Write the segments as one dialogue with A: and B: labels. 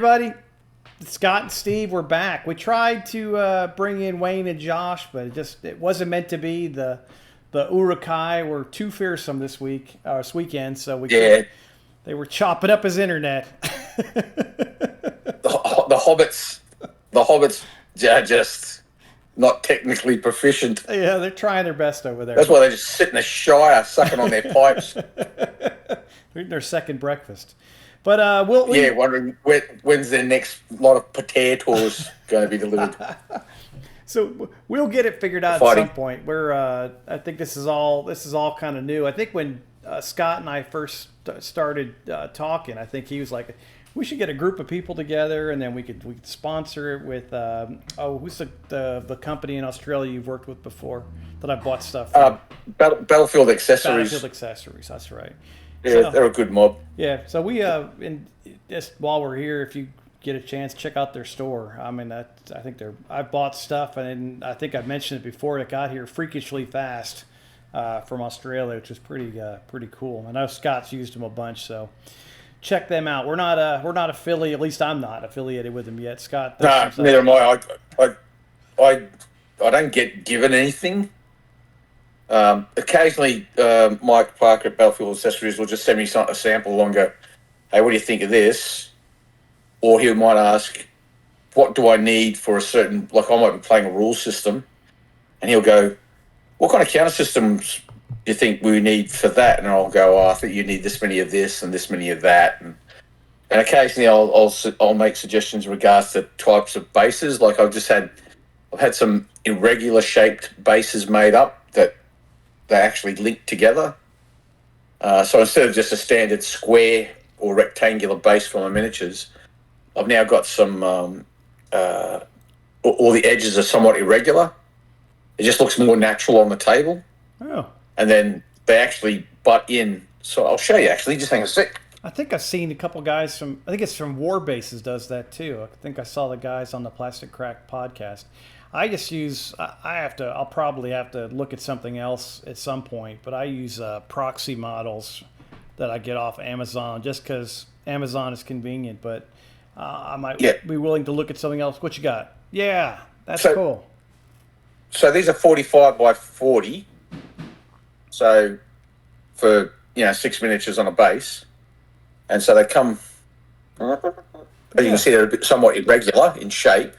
A: everybody. Scott and Steve, we're back. We tried to bring in Wayne and Josh, but it wasn't meant to be. The Urukai were too fearsome this weekend, so they were chopping up his internet.
B: The hobbits are just not technically proficient.
A: Yeah, they're trying their best over there.
B: That's why they just sit in a shire sucking on their pipes.
A: They're eating their second breakfast. But
B: wondering when's their next lot of potatoes going to be delivered.
A: So we'll get it figured out at some point. I think this is all kind of new. I think when Scott and I first started talking, I think he was like, we should get a group of people together, and then we could sponsor it with who's the company in Australia you've worked with before that I've bought stuff from?
B: Battlefield Accessories.
A: Battlefield Accessories, that's right.
B: Yeah, so, they're a good mob.
A: Yeah, so we just while we're here, if you get a chance, check out their store. I mean, I bought stuff, and I think I mentioned it before. It got here freakishly fast from Australia, which is pretty cool. I know Scott's used them a bunch, so check them out. We're not affiliated. At least I'm not affiliated with them yet. Scott.
B: No, neither am I. I don't get given anything. Occasionally, Mike Parker at Battlefield Accessories will just send me a sample along and go, hey, what do you think of this? Or he might ask, what do I need for a certain, like I might be playing a rule system, and he'll go, what kind of counter systems do you think we need for that? And I'll go, I think you need this many of this and this many of that. And occasionally I'll make suggestions in regards to types of bases. Like I've had some irregular shaped bases made up that they actually link together. So instead of just a standard square or rectangular base for my miniatures, I've now got some, all the edges are somewhat irregular. It just looks more natural on the table.
A: Oh.
B: And then they actually butt in. So I'll show you actually, just hang a sec.
A: I think I've seen a couple guys I think it's from War Bases does that too. I think I saw the guys on the Plastic Crack podcast. I'll probably have to look at something else at some point, but I use proxy models that I get off Amazon just because Amazon is convenient, but I might be willing to look at something else. What you got? Yeah, that's cool.
B: So these are 45 by 40. So for, 6 miniatures on a base. And so they come, as you can see, they're a bit somewhat irregular in shape.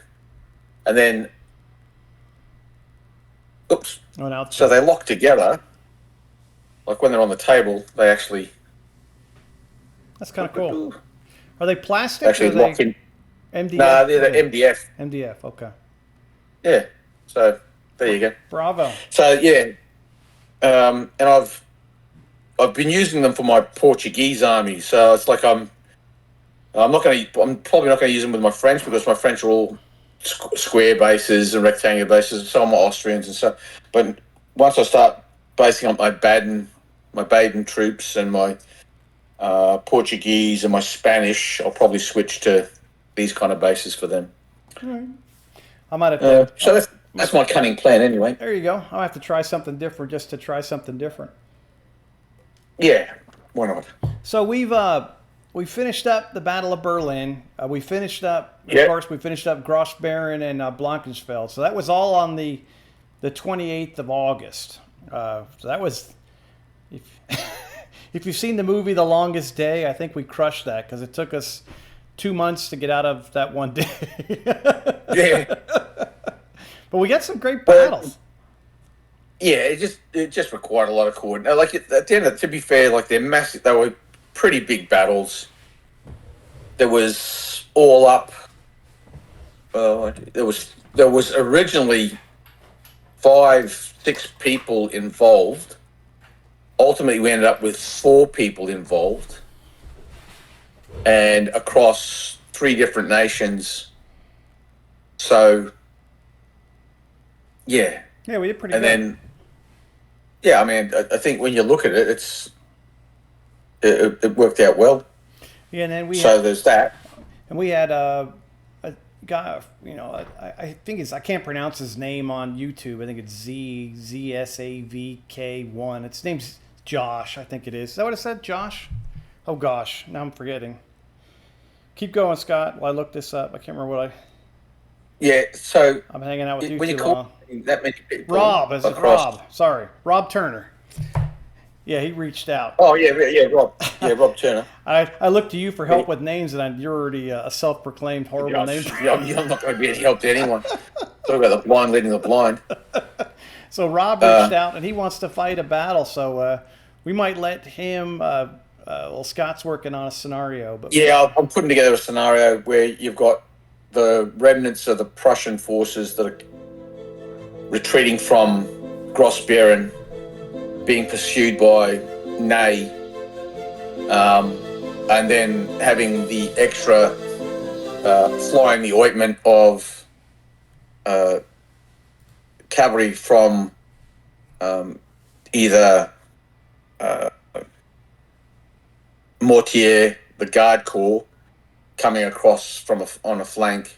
B: And then so they lock together. Like when they're on the table, they actually.
A: That's kind of cool. Are they plastic?
B: Actually,
A: or
B: lock in.
A: MDF?
B: No, they're the MDF.
A: MDF, okay.
B: Yeah. So there you go.
A: Bravo.
B: So and I've been using them for my Portuguese army. So it's like I'm probably not going to use them with my French because my French are all square bases and rectangular bases. So are my Austrians and so. But once I start basing up my Baden troops and my Portuguese and my Spanish, I'll probably switch to these kind of bases for them.
A: All right. I might have to.
B: So that's my cunning plan anyway.
A: There you go. I'll have to try something different just to try something different.
B: Yeah, why not?
A: So we finished up the Battle of Berlin. We finished up, of course, Grossbeeren and Blankensfelde. So that was all on the 28th of August. So that was, if you've seen the movie The Longest Day, I think we crushed that because it took us 2 months to get out of that one day.
B: Yeah.
A: But we got some great battles.
B: Yeah, it just required a lot of coordination. Like at the end, to be fair, like they're massive. They were pretty big battles. There was all up. There was originally 5-6 people involved. Ultimately, we ended up with 4 people involved, and across 3 different nations. So, yeah.
A: Yeah, we did pretty good.
B: And then, I mean, I think when you look at it, it worked out well.
A: Yeah, and then
B: there's that.
A: And we had a guy, I think I can't pronounce his name on YouTube. I think it's zsavk1. Its name's Josh, I think it is. Is that what it said, Josh? Oh gosh, now I'm forgetting. Keep going, Scott. While I look this up. I can't remember what
B: Yeah, so
A: I'm hanging out with you
B: when you
A: too
B: call
A: long.
B: that many people
A: Rob, is it
B: across.
A: Rob? Sorry, Rob Turner. Yeah, he reached out.
B: Oh yeah, Rob. Yeah, Rob Turner.
A: I looked to you for
B: Yeah,
A: help with names, and you're already a self-proclaimed horrible name.
B: I'm not going to be any help to anyone. Talk about the blind leading the blind.
A: So Rob reached out, and he wants to fight a battle. So we might let him. Well, Scott's working on a scenario, but
B: Yeah, I'm putting together a scenario where you've got the remnants of the Prussian forces that are retreating from Grossbeeren, being pursued by Ney, and then having the extra flying the ointment of cavalry from either Mortier, the Guard Corps, coming across from on a flank,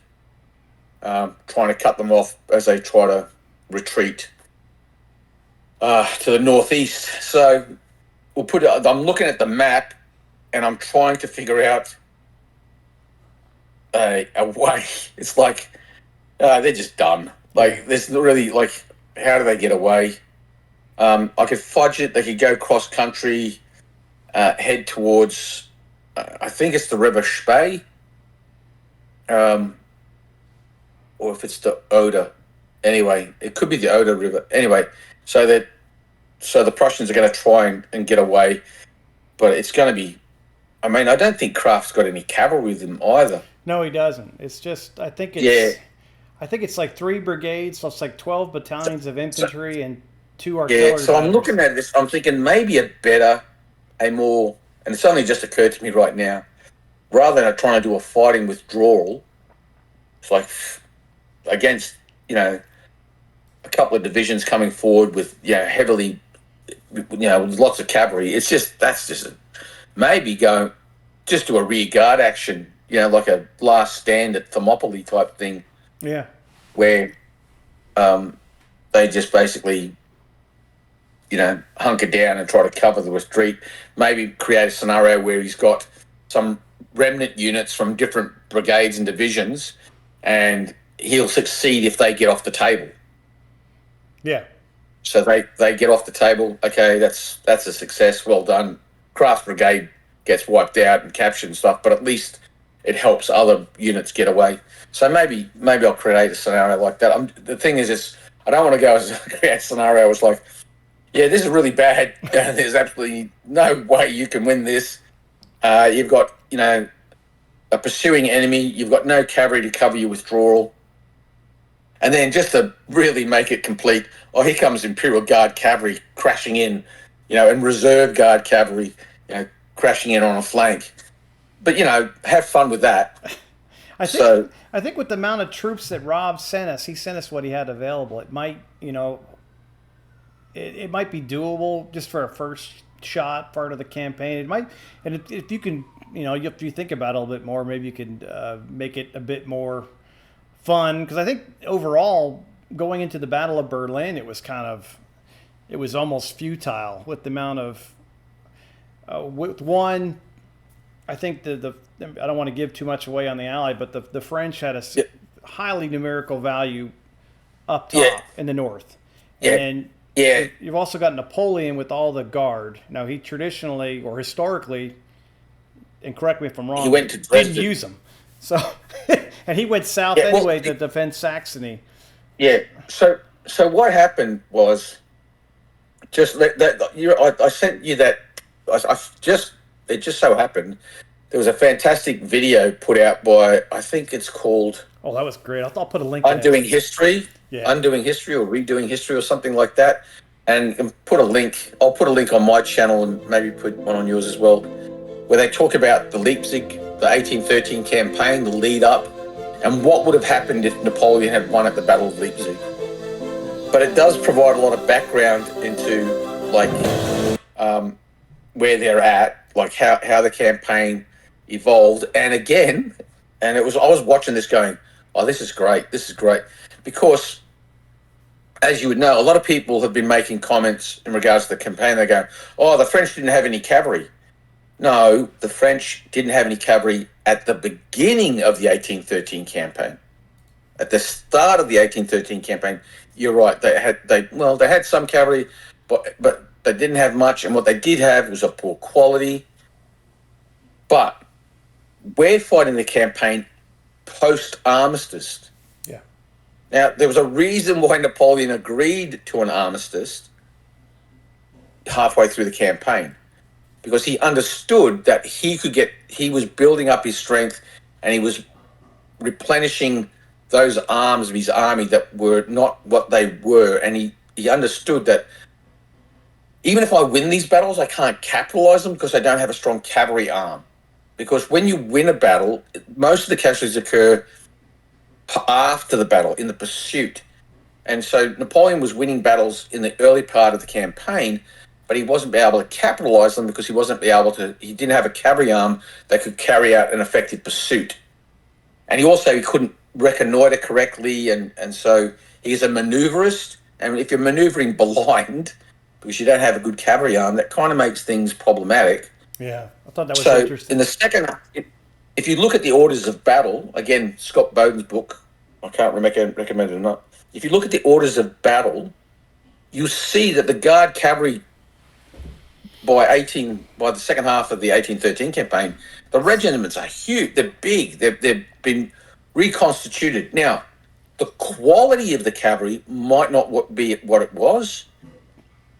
B: trying to cut them off as they try to retreat to the northeast. So we'll put it. I'm looking at the map, and I'm trying to figure out a way. It's like they're just done. Like there's not really like how do they get away? I could fudge it. They could go cross country, head towards. I think it's the River Spey, or if it's the Oder. Anyway, it could be the Oder River. Anyway, so the Prussians are going to try and get away, but it's going to be. I mean, I don't think Krafft's got any cavalry with him either.
A: no, he doesn't. It's just I think it's
B: Yeah.
A: I think it's like 3 brigades, so it's like 12 battalions of infantry and 2
B: Yeah,
A: artillery.
B: so I'm
A: batteries.
B: looking at this. I'm thinking maybe a more, and it's only just occurred to me right now, rather than trying to do a fighting withdrawal, it's like against, a couple of divisions coming forward with, heavily, with lots of cavalry. It's just, maybe go, just do a rear guard action, like a last stand at Thermopylae type thing,
A: Yeah.
B: where they just basically hunker down and try to cover the retreat. Maybe create a scenario where he's got some remnant units from different brigades and divisions, and he'll succeed if they get off the table.
A: Yeah.
B: So they get off the table. Okay, that's a success. Well done. Krafft's brigade gets wiped out and captured and stuff, but at least it helps other units get away. So maybe I'll create a scenario like that. The thing is, I don't want to go and create a scenario. It's like, yeah, this is really bad. There's absolutely no way you can win this. You've got, a pursuing enemy. You've got no cavalry to cover your withdrawal. And then just to really make it complete, here comes Imperial Guard cavalry crashing in, and Reserve Guard cavalry, crashing in on a flank. But, have fun with that.
A: I think with the amount of troops that Rob sent us, he sent us what he had available. It might, it might be doable just for a first shot part of the campaign. It might, and if you can, if you think about it a little bit more, maybe you can make it a bit more fun. Because I think overall, going into the Battle of Berlin, it was almost futile with the amount of, with one, I think I don't want to give too much away on the Allied, but the French had a highly numerical value up top in the north. And you've also got Napoleon with all the guard. Now, he traditionally or historically, and correct me if I'm wrong,
B: He went to Dresden.
A: didn't use them. So, and he went south anyway to defend Saxony.
B: Yeah. So what happened was, just I sent you that. It just so happened there was a fantastic video put out by, I think it's called
A: Oh, that was great. I'll put a link.
B: Undoing History,
A: Yeah.
B: Undoing History or Redoing History or something like that, and put a link. I'll put a link on my channel and maybe put one on yours as well, where they talk about the Leipzig, the 1813 campaign, the lead up, and what would have happened if Napoleon had won at the Battle of Leipzig. But it does provide a lot of background into where they're at, like how the campaign evolved. And again, I was watching this going, oh, this is great, because as you would know, a lot of people have been making comments in regards to the campaign. They go, oh, the French didn't have any cavalry. No, the French didn't have any cavalry at the beginning of the 1813 campaign. At the start of the 1813 campaign, you're right. They had some cavalry, but they didn't have much, and what they did have was a poor quality. But we're fighting the campaign post-armistice.
A: Yeah.
B: Now, there was a reason why Napoleon agreed to an armistice halfway through the campaign, because he understood that he was building up his strength, and he was replenishing those arms of his army that were not what they were. And he understood that even if I win these battles, I can't capitalize them because I don't have a strong cavalry arm. Because when you win a battle, most of the casualties occur after the battle, in the pursuit. And so Napoleon was winning battles in the early part of the campaign, but he wasn't able to capitalize them because he didn't have a cavalry arm that could carry out an effective pursuit. And he couldn't reconnoiter correctly, and so he's a maneuverist. And if you're maneuvering blind because you don't have a good cavalry arm, that kind of makes things problematic.
A: Yeah, I thought that was
B: So
A: interesting.
B: in the second, if you look at the orders of battle, again, Scott Bowden's book, I can't recommend it enough. If you look at the orders of battle, you see that the Guard cavalry by the second half of the 1813 campaign, the regiments are huge. They're big. They've been reconstituted. Now, the quality of the cavalry might not be what it was,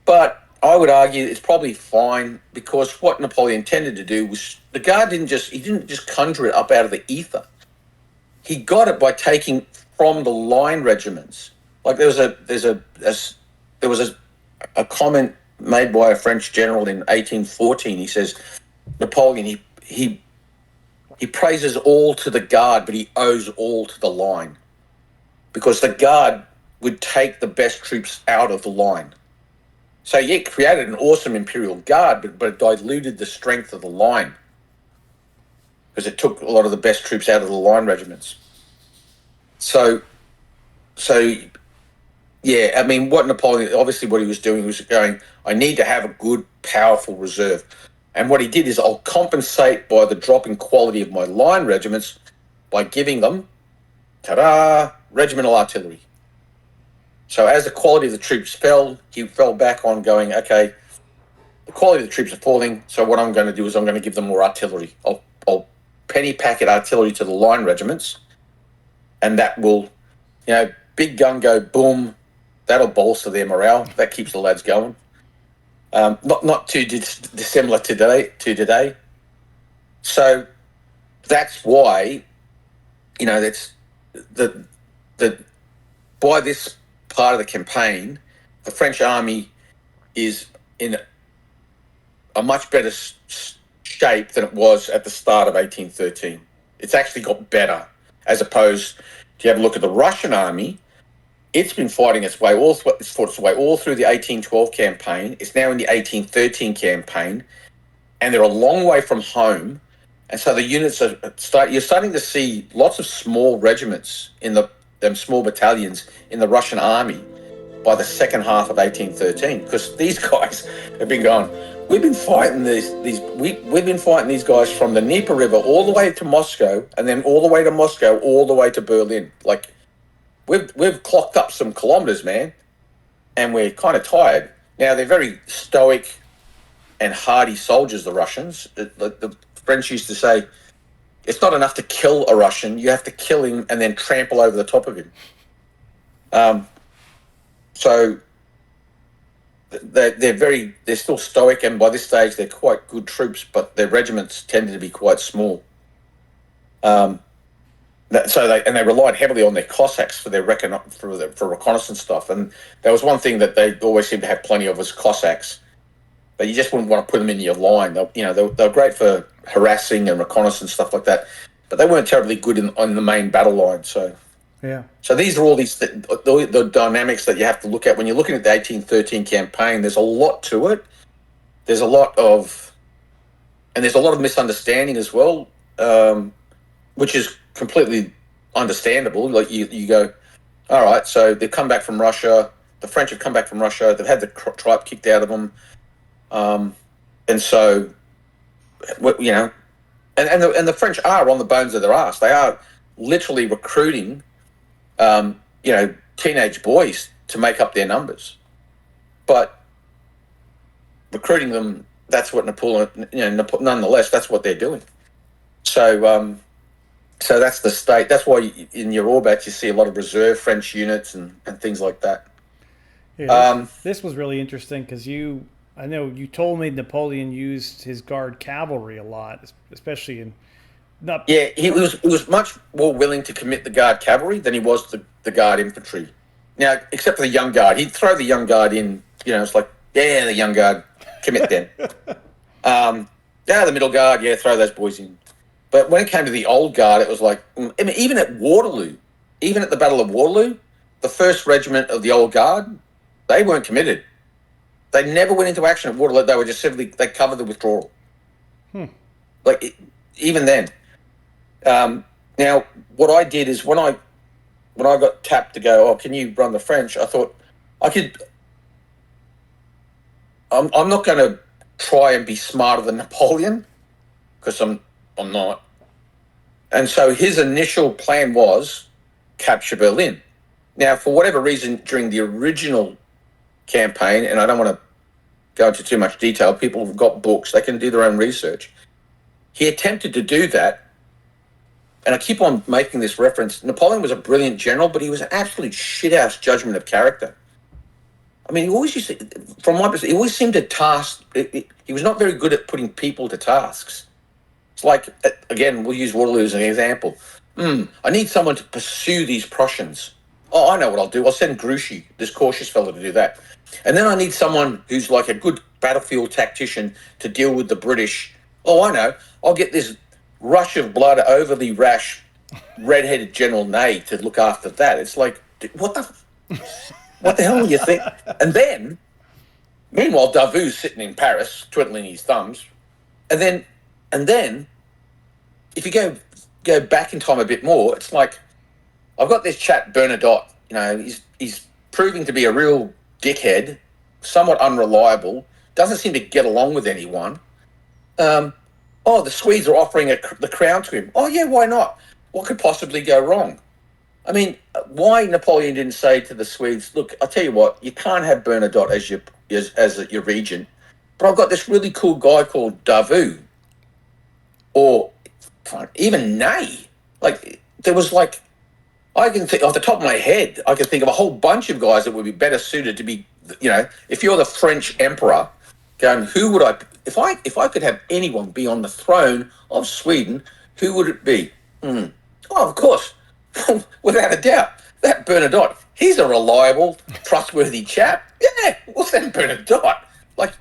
B: but I would argue it's probably fine, because what Napoleon tended to do was the Guard didn't just conjure it up out of the ether. He got it by taking from the line regiments. Like there was a comment made by a French general in 1814. He says Napoleon he praises all to the Guard, but he owes all to the line, because the Guard would take the best troops out of the line. So it created an awesome Imperial Guard, but it diluted the strength of the line, because it took a lot of the best troops out of the line regiments. So yeah, I mean, what he was doing was going, I need to have a good, powerful reserve. And what he did is, I'll compensate by the drop in quality of my line regiments by giving them, regimental artillery. So as the quality of the troops fell, he fell back on going, okay, the quality of the troops are falling, so what I'm going to do is I'm going to give them more artillery. I'll penny packet artillery to the line regiments, and that will, big gun go boom, that'll bolster their morale. That keeps the lads going. Not too dissimilar to today. So that's why, that's by this part of the campaign, the French army is in a much better shape than it was at the start of 1813. It's actually got better, as opposed to, you have a look at the Russian army. It's been fighting its way all through the 1812 campaign. It's now in the 1813 campaign, and they're a long way from home. And so the units you're starting to see lots of small regiments in them small battalions in the Russian army by the second half of 1813, because these guys have been going, we've been fighting we've been fighting these guys from the Dnieper River all the way to Moscow, and then all the way to Moscow, all the way to Berlin. Like, we've clocked up some kilometers, man, and we're kind of tired. Now, they're very stoic and hardy soldiers, the Russians. The French used to say, it's not enough to kill a Russian, you have to kill him and then trample over the top of him. So they're still stoic, and by this stage they're quite good troops, but their regiments tended to be quite small. So they relied heavily on their Cossacks for their for reconnaissance stuff, and there was one thing that they always seemed to have plenty of was Cossacks. But you just wouldn't want to put them in your line. They're great for harassing and reconnaissance stuff like that, but they weren't terribly good on the main battle line. So
A: yeah.
B: So these are all the dynamics that you have to look at when you're looking at the 1813 campaign. There's a lot to it. There's a lot of misunderstanding as well, which is completely understandable. Like you go, all right, so they've come back from Russia. The French have come back from Russia. They've had the tripe kicked out of them. And so, and the French are on the bones of their ass. They are literally recruiting, teenage boys to make up their numbers. But recruiting them, that's what Napoleon, nonetheless, that's what they're doing. So, so that's the state. That's why in your orbits you see a lot of reserve French units and things like that.
A: Yeah, this was really interesting because I know you told me Napoleon used his guard cavalry a lot, especially in not.
B: Yeah, he was much more willing to commit the guard cavalry than he was the guard infantry. Now, except for the young guard, he'd throw the young guard in. It's like, yeah, the young guard, commit them. The middle guard, yeah, throw those boys in. But when it came to the old guard, it was like, I mean, even at Waterloo, even at the Battle of Waterloo, the 1st Regiment of the old guard, they weren't committed. They never went into action at Waterloo. They were just simply, they covered the withdrawal. Even then. Now, what I did is when I got tapped to go, oh, can you run the French? I thought I could. I'm not going to try and be smarter than Napoleon because I'm not. And so his initial plan was capture Berlin. Now, for whatever reason, during the original campaign, and I don't want to go into too much detail, people have got books, they can do their own research. He attempted to do that, and I keep on making this reference. Napoleon was a brilliant general, but he was an absolute shithouse judgment of character. I mean, he always used to, from my perspective, he always seemed to task. He was not very good at putting people to tasks. It's like, again, we'll use Waterloo as an example. I need someone to pursue these Prussians. Oh, I know what I'll do. I'll send Grouchy, this cautious fellow, to do that. And then I need someone who's like a good battlefield tactician to deal with the British. Oh, I know. I'll get this rush of blood, overly rash, red-headed General Ney to look after that. It's like, what the hell do you think? And then, meanwhile, Davout's sitting in Paris, twiddling his thumbs. And then, if you go back in time a bit more, it's like, I've got this chap, Bernadotte. He's proving to be a real dickhead, somewhat unreliable, doesn't seem to get along with anyone. The Swedes are offering the crown to him. Oh, yeah, why not? What could possibly go wrong? I mean, why Napoleon didn't say to the Swedes, look, I'll tell you what, you can't have Bernadotte as your regent, but I've got this really cool guy called Davout, or even Ney. Like, there was like, I can think off the top of my head, I can think of a whole bunch of guys that would be better suited to be, if you're the French emperor, going, who would I, if I could have anyone be on the throne of Sweden, who would it be? Oh, of course, without a doubt, that Bernadotte. He's a reliable, trustworthy chap. Yeah, we'll send Bernadotte. Like,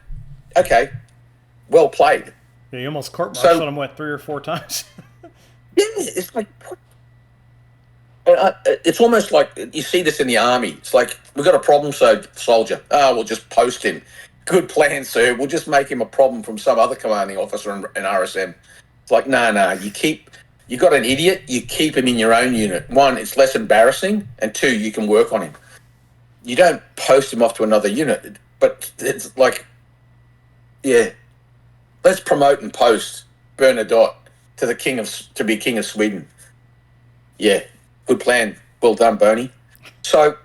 B: okay, well played.
A: Yeah, you almost court-martialed him, 3 or 4 times?
B: Yeah, it's like, it's almost like you see this in the army. It's like, we've got a problem soldier. We'll just post him. Good plan, sir. We'll just make him a problem from some other commanding officer in RSM. It's like, no. You got an idiot, you keep him in your own unit. 1, it's less embarrassing, and 2, you can work on him. You don't post him off to another unit. But it's like, yeah, let's promote and post Bernadotte to be king of Sweden. Yeah. Good plan. Well done, Boney. So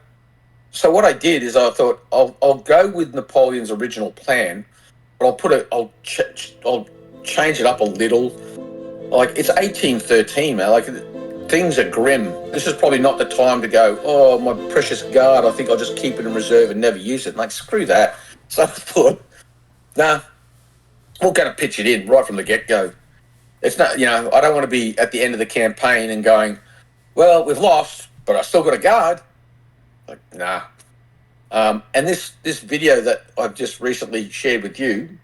B: what I did is I thought I'll go with Napoleon's original plan, but I'll change it up a little. Like, it's 1813, man. Like, things are grim. This is probably not the time to go, oh, my precious guard, I think I'll just keep it in reserve and never use it. Like, screw that. So I thought, nah, we're going to pitch it in right from the get-go. It's not, I don't want to be at the end of the campaign and going, well, we've lost, but I still got a guard. Like, nah. And this video that I've just recently shared with you,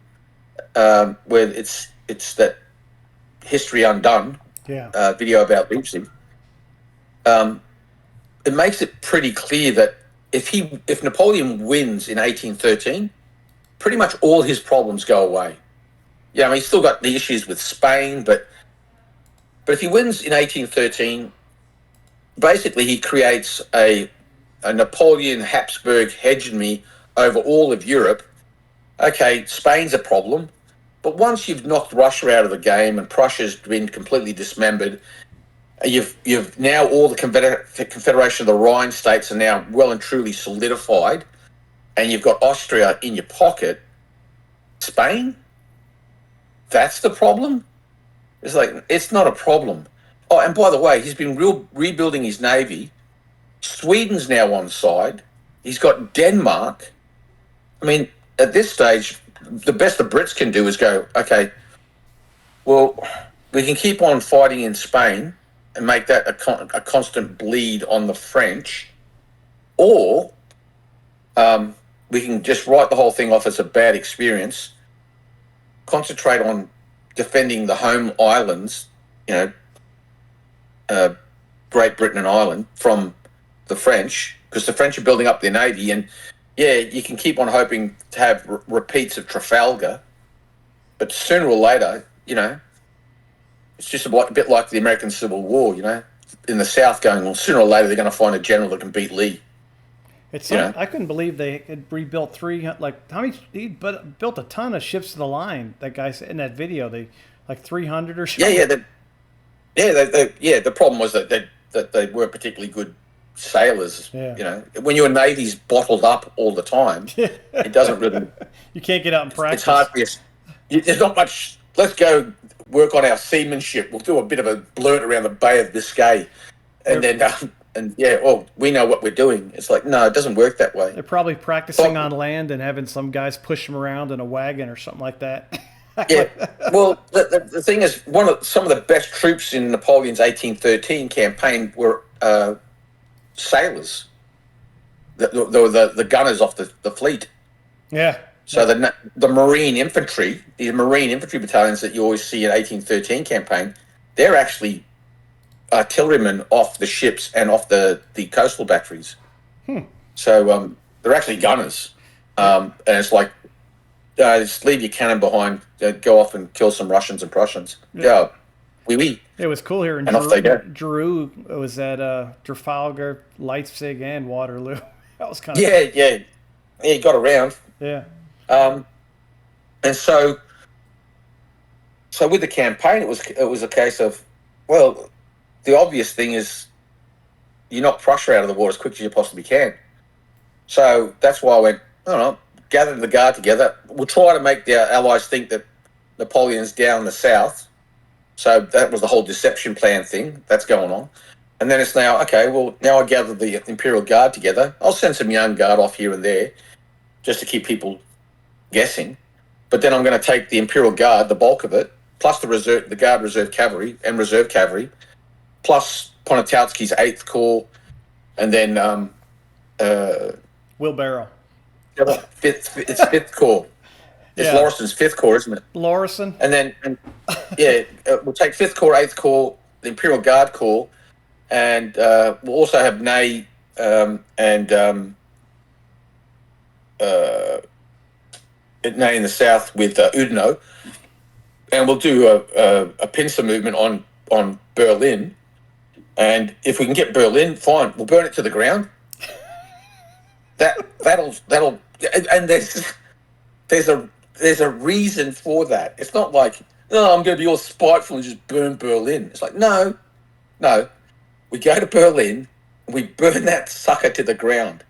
B: where it's that History Undone video about Leipzig, it makes it pretty clear that if Napoleon wins in 1813, pretty much all his problems go away. Yeah, I mean, he's still got the issues with Spain, but if he wins in 1813, basically he creates a Napoleon Habsburg hegemony over all of Europe. Okay, Spain's a problem. But once you've knocked Russia out of the game and Prussia's been completely dismembered, you've now all the Confederation of the Rhine states are now well and truly solidified, and you've got Austria in your pocket. Spain? That's the problem? It's like, it's not a problem. Oh, and by the way, he's been rebuilding his navy. Sweden's now on side. He's got Denmark. I mean, at this stage, the best the Brits can do is go, okay, well, we can keep on fighting in Spain and make that a constant bleed on the French, or we can just write the whole thing off as a bad experience, concentrate on defending the home islands, Great Britain and Ireland, from the French, because the French are building up their navy, and yeah, you can keep on hoping to have repeats of Trafalgar, but sooner or later, it's just a bit like the American Civil War, in the South going, well, sooner or later they're going to find a general that can beat Lee.
A: I couldn't believe they had rebuilt 300. Like, how many? He built a ton of ships to the line. That guy said in that video, they like 300 or something.
B: The problem was that they weren't particularly good sailors.
A: Yeah.
B: When your navy's bottled up all the time, it doesn't really.
A: You can't get out and practice.
B: It's hard for you. There's not much. Let's go work on our seamanship. We'll do a bit of a blurt around the Bay of Biscay, and we know what we're doing. It's like, no, it doesn't work that way.
A: They're probably practicing on land and having some guys push them around in a wagon or something like that.
B: Yeah. Well, the thing is, some of the best troops in Napoleon's 1813 campaign were sailors. The gunners off the fleet.
A: Yeah.
B: So the Marine infantry, the Marine infantry battalions that you always see in 1813 campaign, they're actually artillerymen off the ships and off the coastal batteries. So they're actually gunners, and it's like, just leave your cannon behind, go off and kill some Russians and Prussians. Yeah, oui.
A: It was cool here in Giroux. It was at Trafalgar, Leipzig, and Waterloo. That was kind of
B: yeah. He got around.
A: Yeah.
B: And so with the campaign, it was a case of, well, the obvious thing is you knock Prussia out of the war as quick as you possibly can. So that's why I went, I don't know, gather the guard together. We'll try to make the Allies think that Napoleon's down the south. So that was the whole deception plan thing that's going on. And then it's now, okay, well, now I gather the Imperial Guard together. I'll send some young guard off here and there just to keep people guessing. But then I'm going to take the Imperial Guard, the bulk of it, plus the Guard Reserve Cavalry and Reserve Cavalry, plus Poniatowski's 8th Corps, and then
A: wheelbarrow.
B: It's 5th Corps. It's Lauriston's 5th Corps, isn't it?
A: Lauriston.
B: And then, we'll take 5th Corps, 8th Corps, the Imperial Guard Corps, and we'll also have Ney and Ney in the south with Oudinot, and we'll do a pincer movement on Berlin. And if we can get Berlin, fine, we'll burn it to the ground. That'll and there's a reason for that. It's not like, no, I'm going to be all spiteful and just burn Berlin. It's like, no, we go to Berlin and we burn that sucker to the ground,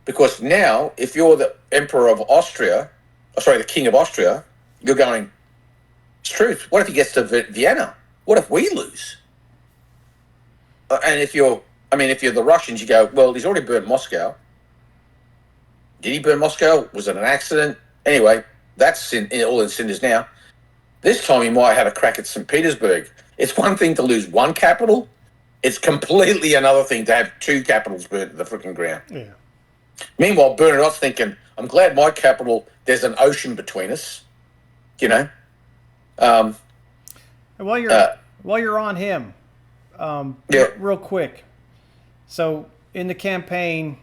B: because now if you're the Emperor of Austria, the King of Austria, you're going, it's truth. What if he gets to Vienna? What if we lose? And if you're the Russians, you go, well, he's already burnt Moscow. Did he burn Moscow? Was it an accident? Anyway, that's all in cinders now. This time he might have a crack at St. Petersburg. It's one thing to lose one capital. It's completely another thing to have two capitals burnt to the freaking ground.
A: Yeah.
B: Meanwhile, Bernadotte's thinking, I'm glad my capital, there's an ocean between us.
A: And while you're on him, real quick. So in the campaign,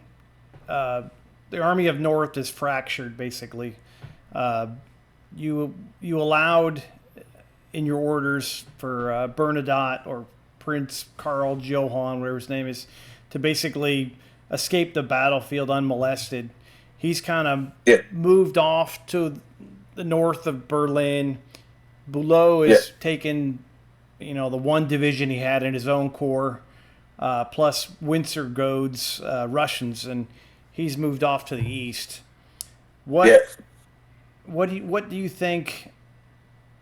A: the Army of North is fractured, basically. You allowed in your orders for Bernadotte or Prince Karl Johann, whatever his name is, to basically escape the battlefield unmolested. He's kind of moved off to the north of Berlin. Boulot
B: Yeah.
A: is taken, the one division he had in his own corps, plus Wintergode's Russians, and he's moved off to the east.
B: Yeah.
A: What do you think?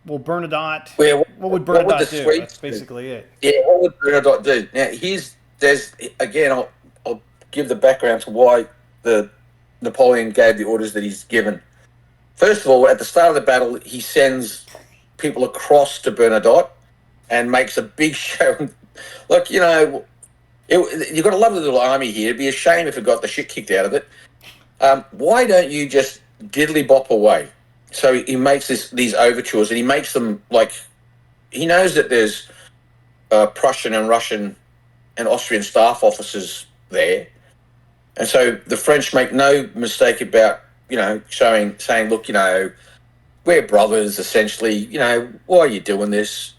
A: Well, Bernadotte.
B: Well,
A: What would
B: what would the
A: Bernadotte do? That's
B: Swedes do?
A: basically it.
B: Yeah, what would Bernadotte do? Now, there's again, I'll give the background to why the Napoleon gave the orders that he's given. First of all, at the start of the battle, he sends people across to Bernadotte and makes a big show. Look, you've got a lovely little army here. It'd be a shame if it got the shit kicked out of it. Why don't you just diddly bop away? So he makes these overtures, and he makes them like he knows that there's Prussian and Russian and Austrian staff officers there, and so the French make no mistake about saying, look, we're brothers essentially. Why are you doing this?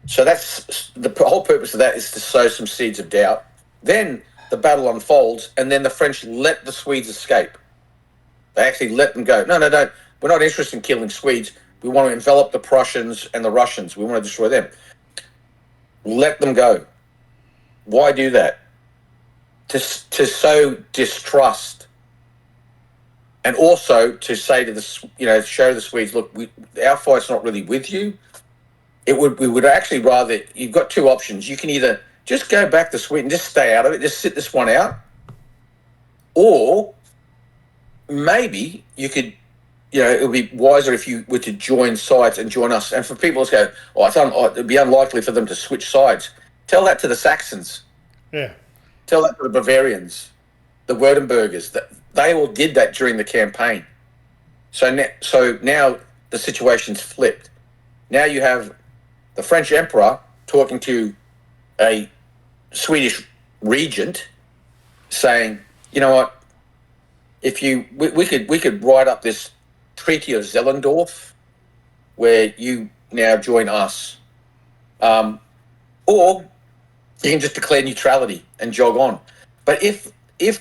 B: So that's the whole purpose of that, is to sow some seeds of doubt. Then the battle unfolds, and then the French let the Swedes escape. They actually let them go. No, don't. We're not interested in killing Swedes. We want to envelop the Prussians and the Russians. We want to destroy them. Let them go. Why do that? To sow distrust, and also to say to show the Swedes, look, our fight's not really with you. We would actually rather, you've got two options. You can either just go back to Sweden, just stay out of it, just sit this one out, or maybe you could, it would be wiser if you were to join sides and join us. And for people to go, it'd be unlikely for them to switch sides. Tell that to the Saxons.
A: Yeah.
B: Tell that to the Bavarians, the Württembergers. They all did that during the campaign. So now the situation's flipped. Now you have the French emperor talking to a Swedish regent, saying, you know what, if we could write up this Treaty of Zellendorf, where you now join us, or you can just declare neutrality and jog on. But if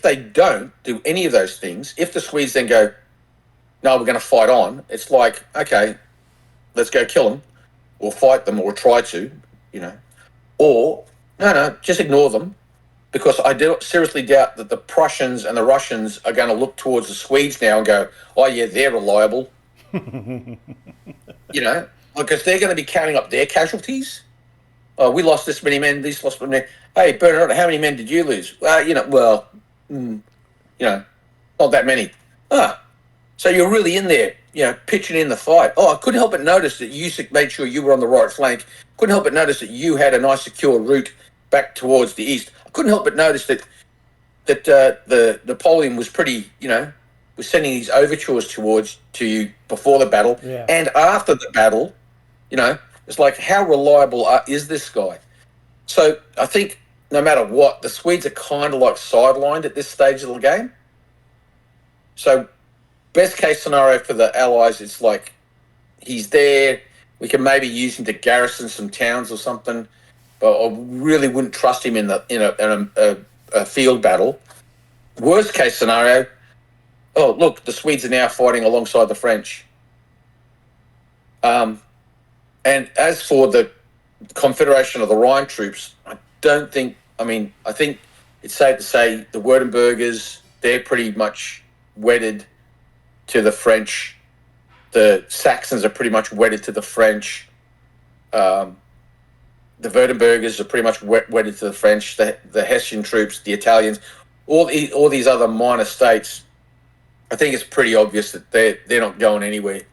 B: they don't do any of those things, if the Swedes then go, no, we're going to fight on, it's like, okay, let's go kill them, or fight them, or try to, or no, just ignore them, because I do seriously doubt that the Prussians and the Russians are going to look towards the Swedes now and go, oh yeah, they're reliable, because they're going to be counting up their casualties. Oh, we lost this many men, these lost many men. Hey, Bernadotte, how many men did you lose? Not that many. So you're really in there, pitching in the fight. Oh, I couldn't help but notice that you made sure you were on the right flank. Couldn't help but notice that you had a nice secure route back towards the east. I couldn't help but notice that the Napoleon was pretty, was sending these overtures to you before the battle,
A: yeah,
B: and after the battle. It's like, how reliable is this guy? So I think no matter what, the Swedes are kind of like sidelined at this stage of the game. So best case scenario for the Allies, it's like he's there. We can maybe use him to garrison some towns or something, but I really wouldn't trust him in a field battle. Worst case scenario, oh look, the Swedes are now fighting alongside the French. And as for the Confederation of the Rhine troops, I think it's safe to say the Württembergers, they're pretty much wedded to the French. The Saxons are pretty much wedded to the French. The Württembergers are pretty much wedded to the French. The Hessian troops, the Italians, all these other minor states, I think it's pretty obvious that they're not going anywhere.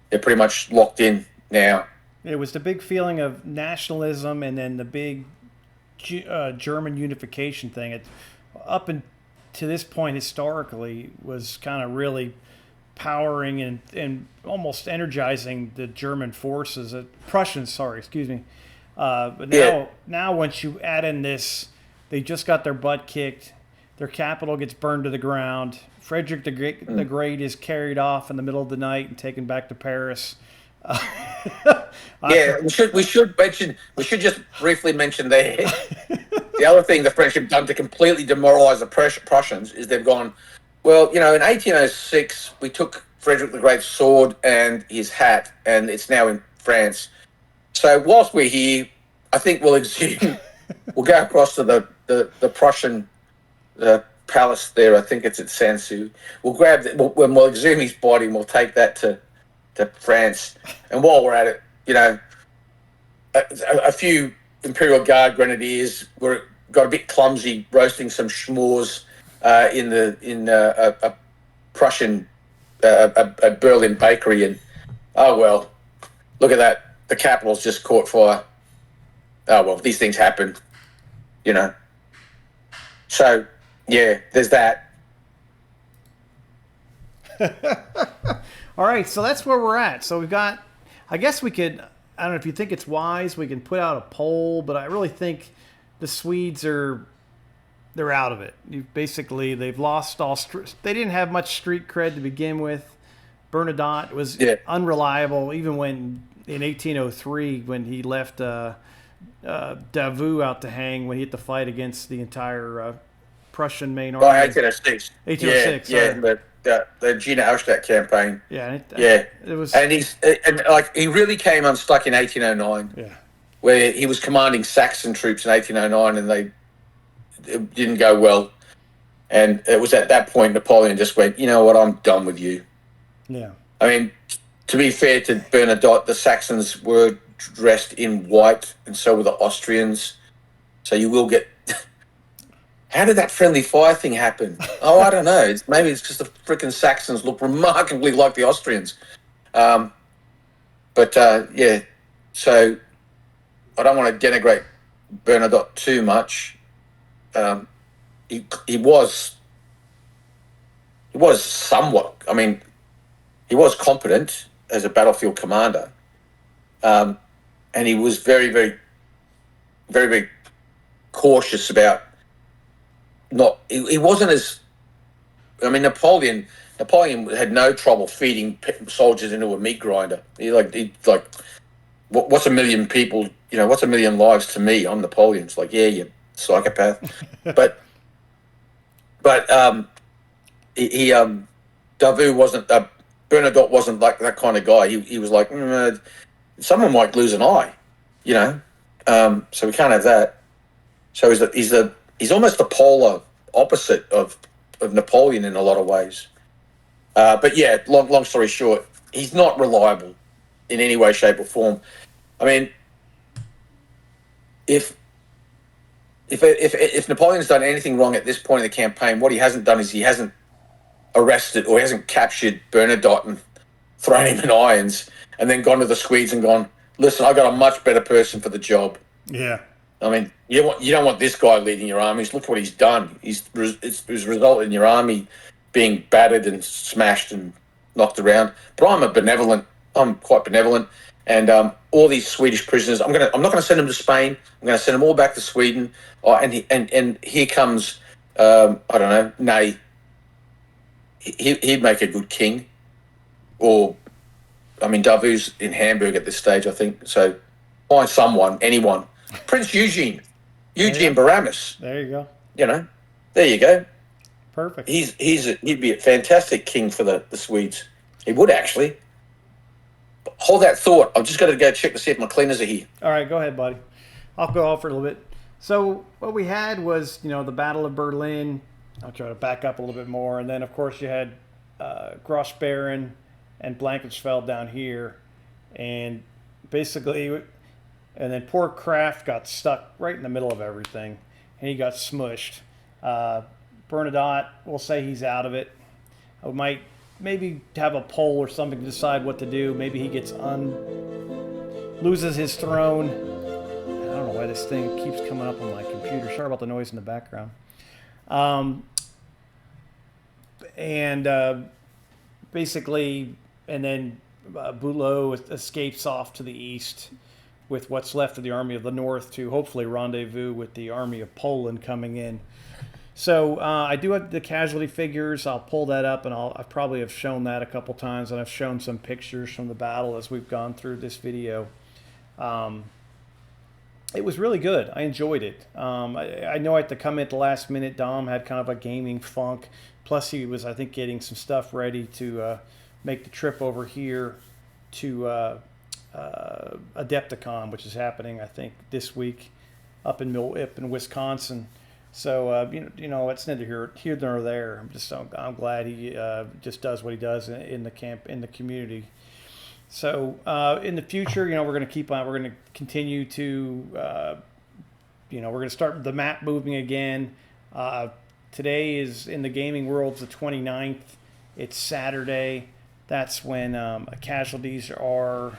B: They're pretty much locked in now.
A: It was the big feeling of nationalism, and then the big German unification thing. It, up to this point historically, was kind of really powering and almost energizing the German forces, Prussians, sorry, excuse me. But now once you add in this, they just got their butt kicked. Their capital gets burned to the ground. Frederick the Great is carried off in the middle of the night and taken back to Paris.
B: We should just briefly mention there. The other thing the French have done to completely demoralize the Prussians is they've gone, well, in 1806 we took Frederick the Great's sword and his hat, and it's now France. So whilst we're here, I think we'll exhume. We'll go across to the Prussian palace there. I think it's at Sansu. We'll grab we'll exhume his body and we'll take that to France. And while we're at it, you know, a few Imperial Guard grenadiers got a bit clumsy roasting some schmores in a Prussian a Berlin bakery, and oh well, look at that. The capital's just caught fire. Oh well, these things happen, you know. So yeah, there's that.
A: All right, so that's where we're at. So we've got, I guess we could, I don't know if you think it's wise, we can put out a poll, but I really think the Swedes they're out of it. They've lost all, they didn't have much street cred to begin with. Bernadotte was unreliable, even when in 1803, when he left Davout out to hang, when he had to fight against the entire Prussian main army.
B: 1806.
A: 1806.
B: Yeah, but the Gina Austadt campaign.
A: Yeah,
B: it was, and he really came unstuck in 1809.
A: Yeah,
B: where he was commanding Saxon troops in 1809, and it didn't go well. And it was at that point Napoleon just went, you know what, I'm done with you.
A: Yeah.
B: I mean, to be fair to Bernadotte, the Saxons were dressed in white, and so were the Austrians. So you will get. How did that friendly fire thing happen? Oh, I don't know. Maybe it's because the freaking Saxons look remarkably like the Austrians. Yeah. So I don't want to denigrate Bernadotte too much. He was somewhat. I mean, he was competent as a battlefield commander, and he was very, very, very, very cautious about not. He wasn't as. I mean, Napoleon had no trouble feeding soldiers into a meat grinder. He what's a million people? You know, what's a million lives to me? I'm Napoleon. It's like, yeah, you psychopath. but Davout wasn't. Bernadotte wasn't like that kind of guy. He was like, someone might lose an eye, you know. So we can't have that. So he's almost the polar opposite of Napoleon in a lot of ways. But yeah, long story short, he's not reliable in any way, shape, or form. I mean, if Napoleon's done anything wrong at this point in the campaign, what he hasn't done is he hasn't arrested or he hasn't captured Bernadotte and thrown him in irons and then gone to the Swedes and gone, listen, I got a much better person for the job.
A: Yeah.
B: I mean, you don't want this guy leading your armies. Look what he's done. It's resulted in your army being battered and smashed and knocked around. But I'm quite benevolent, and all these Swedish prisoners, I'm not going to send them to Spain. I'm going to send them all back to Sweden. And here comes I don't know, Ney. He'd make a good king, or I mean, Davout's in Hamburg at this stage, I think. So find anyone. Prince Eugene Baramis.
A: There you go.
B: You know, there you go.
A: Perfect.
B: He'd be a fantastic king for the Swedes. He would actually. Hold that thought. I've just got to go check to see if my cleaners are here.
A: All right, go ahead, buddy. I'll go off for a little bit. So what we had was, the Battle of Berlin. I'll try to back up a little bit more, and then of course you had Grossbeeren and Blankensfelde down here, and basically, and then poor Krafft got stuck right in the middle of everything, and he got smushed. Bernadotte, we'll say he's out of it. I might maybe have a poll or something to decide what to do. Maybe he loses his throne. I don't know why this thing keeps coming up on my computer. Sorry about the noise in the background. Basically, and then Bülow escapes off to the east with what's left of the Army of the North to hopefully rendezvous with the Army of Poland coming in. So I do have the casualty figures. I'll pull that up, and I probably have shown that a couple times, and I've shown some pictures from the battle as we've gone through this video. It was really good. I enjoyed it. I know I had to come in at the last minute. Dom had kind of a gaming funk. Plus, he was, I think, getting some stuff ready to make the trip over here to Adepticon, which is happening, I think, this week up in Wisconsin. So it's neither here nor there. I'm glad he just does what he does in the camp, in the community. So in the future, we're going to keep on. We're going to continue to we're going to start the map moving again. Today is, in the gaming world, it's the 29th. It's Saturday. That's when casualties are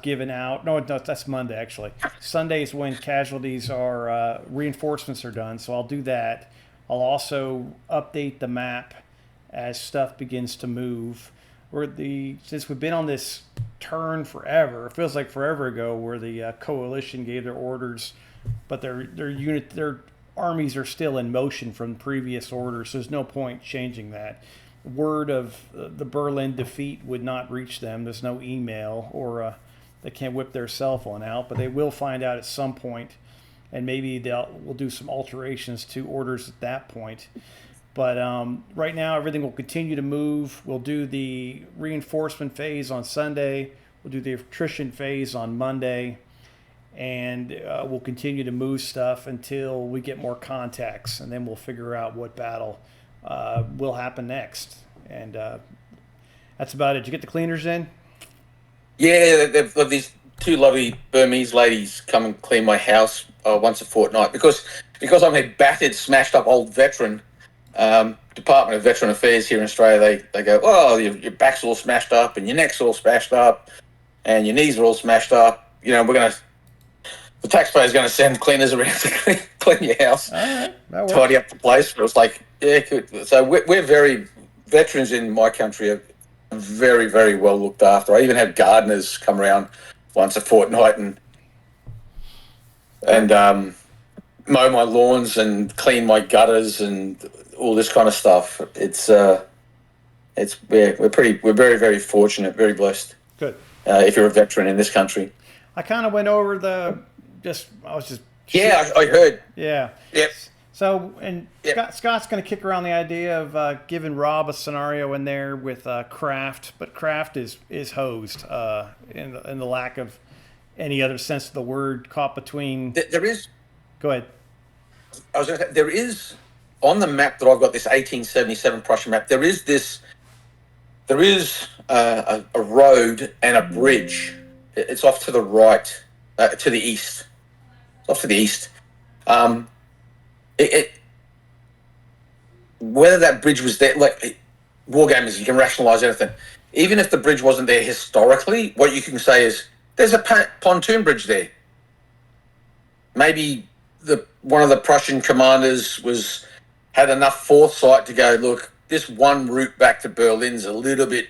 A: given out. No, that's Monday, actually. Sunday is when casualties are, reinforcements are done, so I'll do that. I'll also update the map as stuff begins to move. Since we've been on this turn forever, it feels like forever ago, where the coalition gave their orders, but their armies are still in motion from previous orders, so there's no point changing that. Word of the Berlin defeat would not reach them. There's no email, or they can't whip their cell phone out, but they will find out at some point, and maybe we'll do some alterations to orders at that point. But right now, everything will continue to move. We'll do the reinforcement phase on Sunday. We'll do the attrition phase on Monday. And we'll continue to move stuff until we get more contacts. And then we'll figure out what battle will happen next. And that's about it. Did you get the cleaners in?
B: Yeah, these two lovely Burmese ladies come and clean my house once a fortnight. Because I'm a battered, smashed up old veteran. Department of Veteran Affairs here in Australia, they go, oh, your back's all smashed up and your neck's all smashed up and your knees are all smashed up. The taxpayer's going to send cleaners around to clean your house, tidy up the place. But it's like, yeah, good. So we're very, veterans in my country are very, very well looked after. I even have gardeners come around once a fortnight and mow my lawns and clean my gutters and all this kind of stuff. We're very, very fortunate, very blessed.
A: Good.
B: If you're a veteran in this country.
A: I kind of went over
B: I heard.
A: Yeah.
B: Yep.
A: So, and
B: Yep.
A: Scott's going to kick around the idea of giving Rob a scenario in there with Krafft, but Krafft is hosed in the lack of any other sense of the word, caught between.
B: There is.
A: Go ahead.
B: I was going to say, there is, on the map that I've got, this 1877 Prussian map, there is a road and a bridge. It's off to the right, to the east. It's off to the east. Whether that bridge was there, like wargamers, you can rationalise anything. Even if the bridge wasn't there historically, what you can say is there's a pontoon bridge there. Maybe one of the Prussian commanders had enough foresight to go, look, this one route back to Berlin's a little bit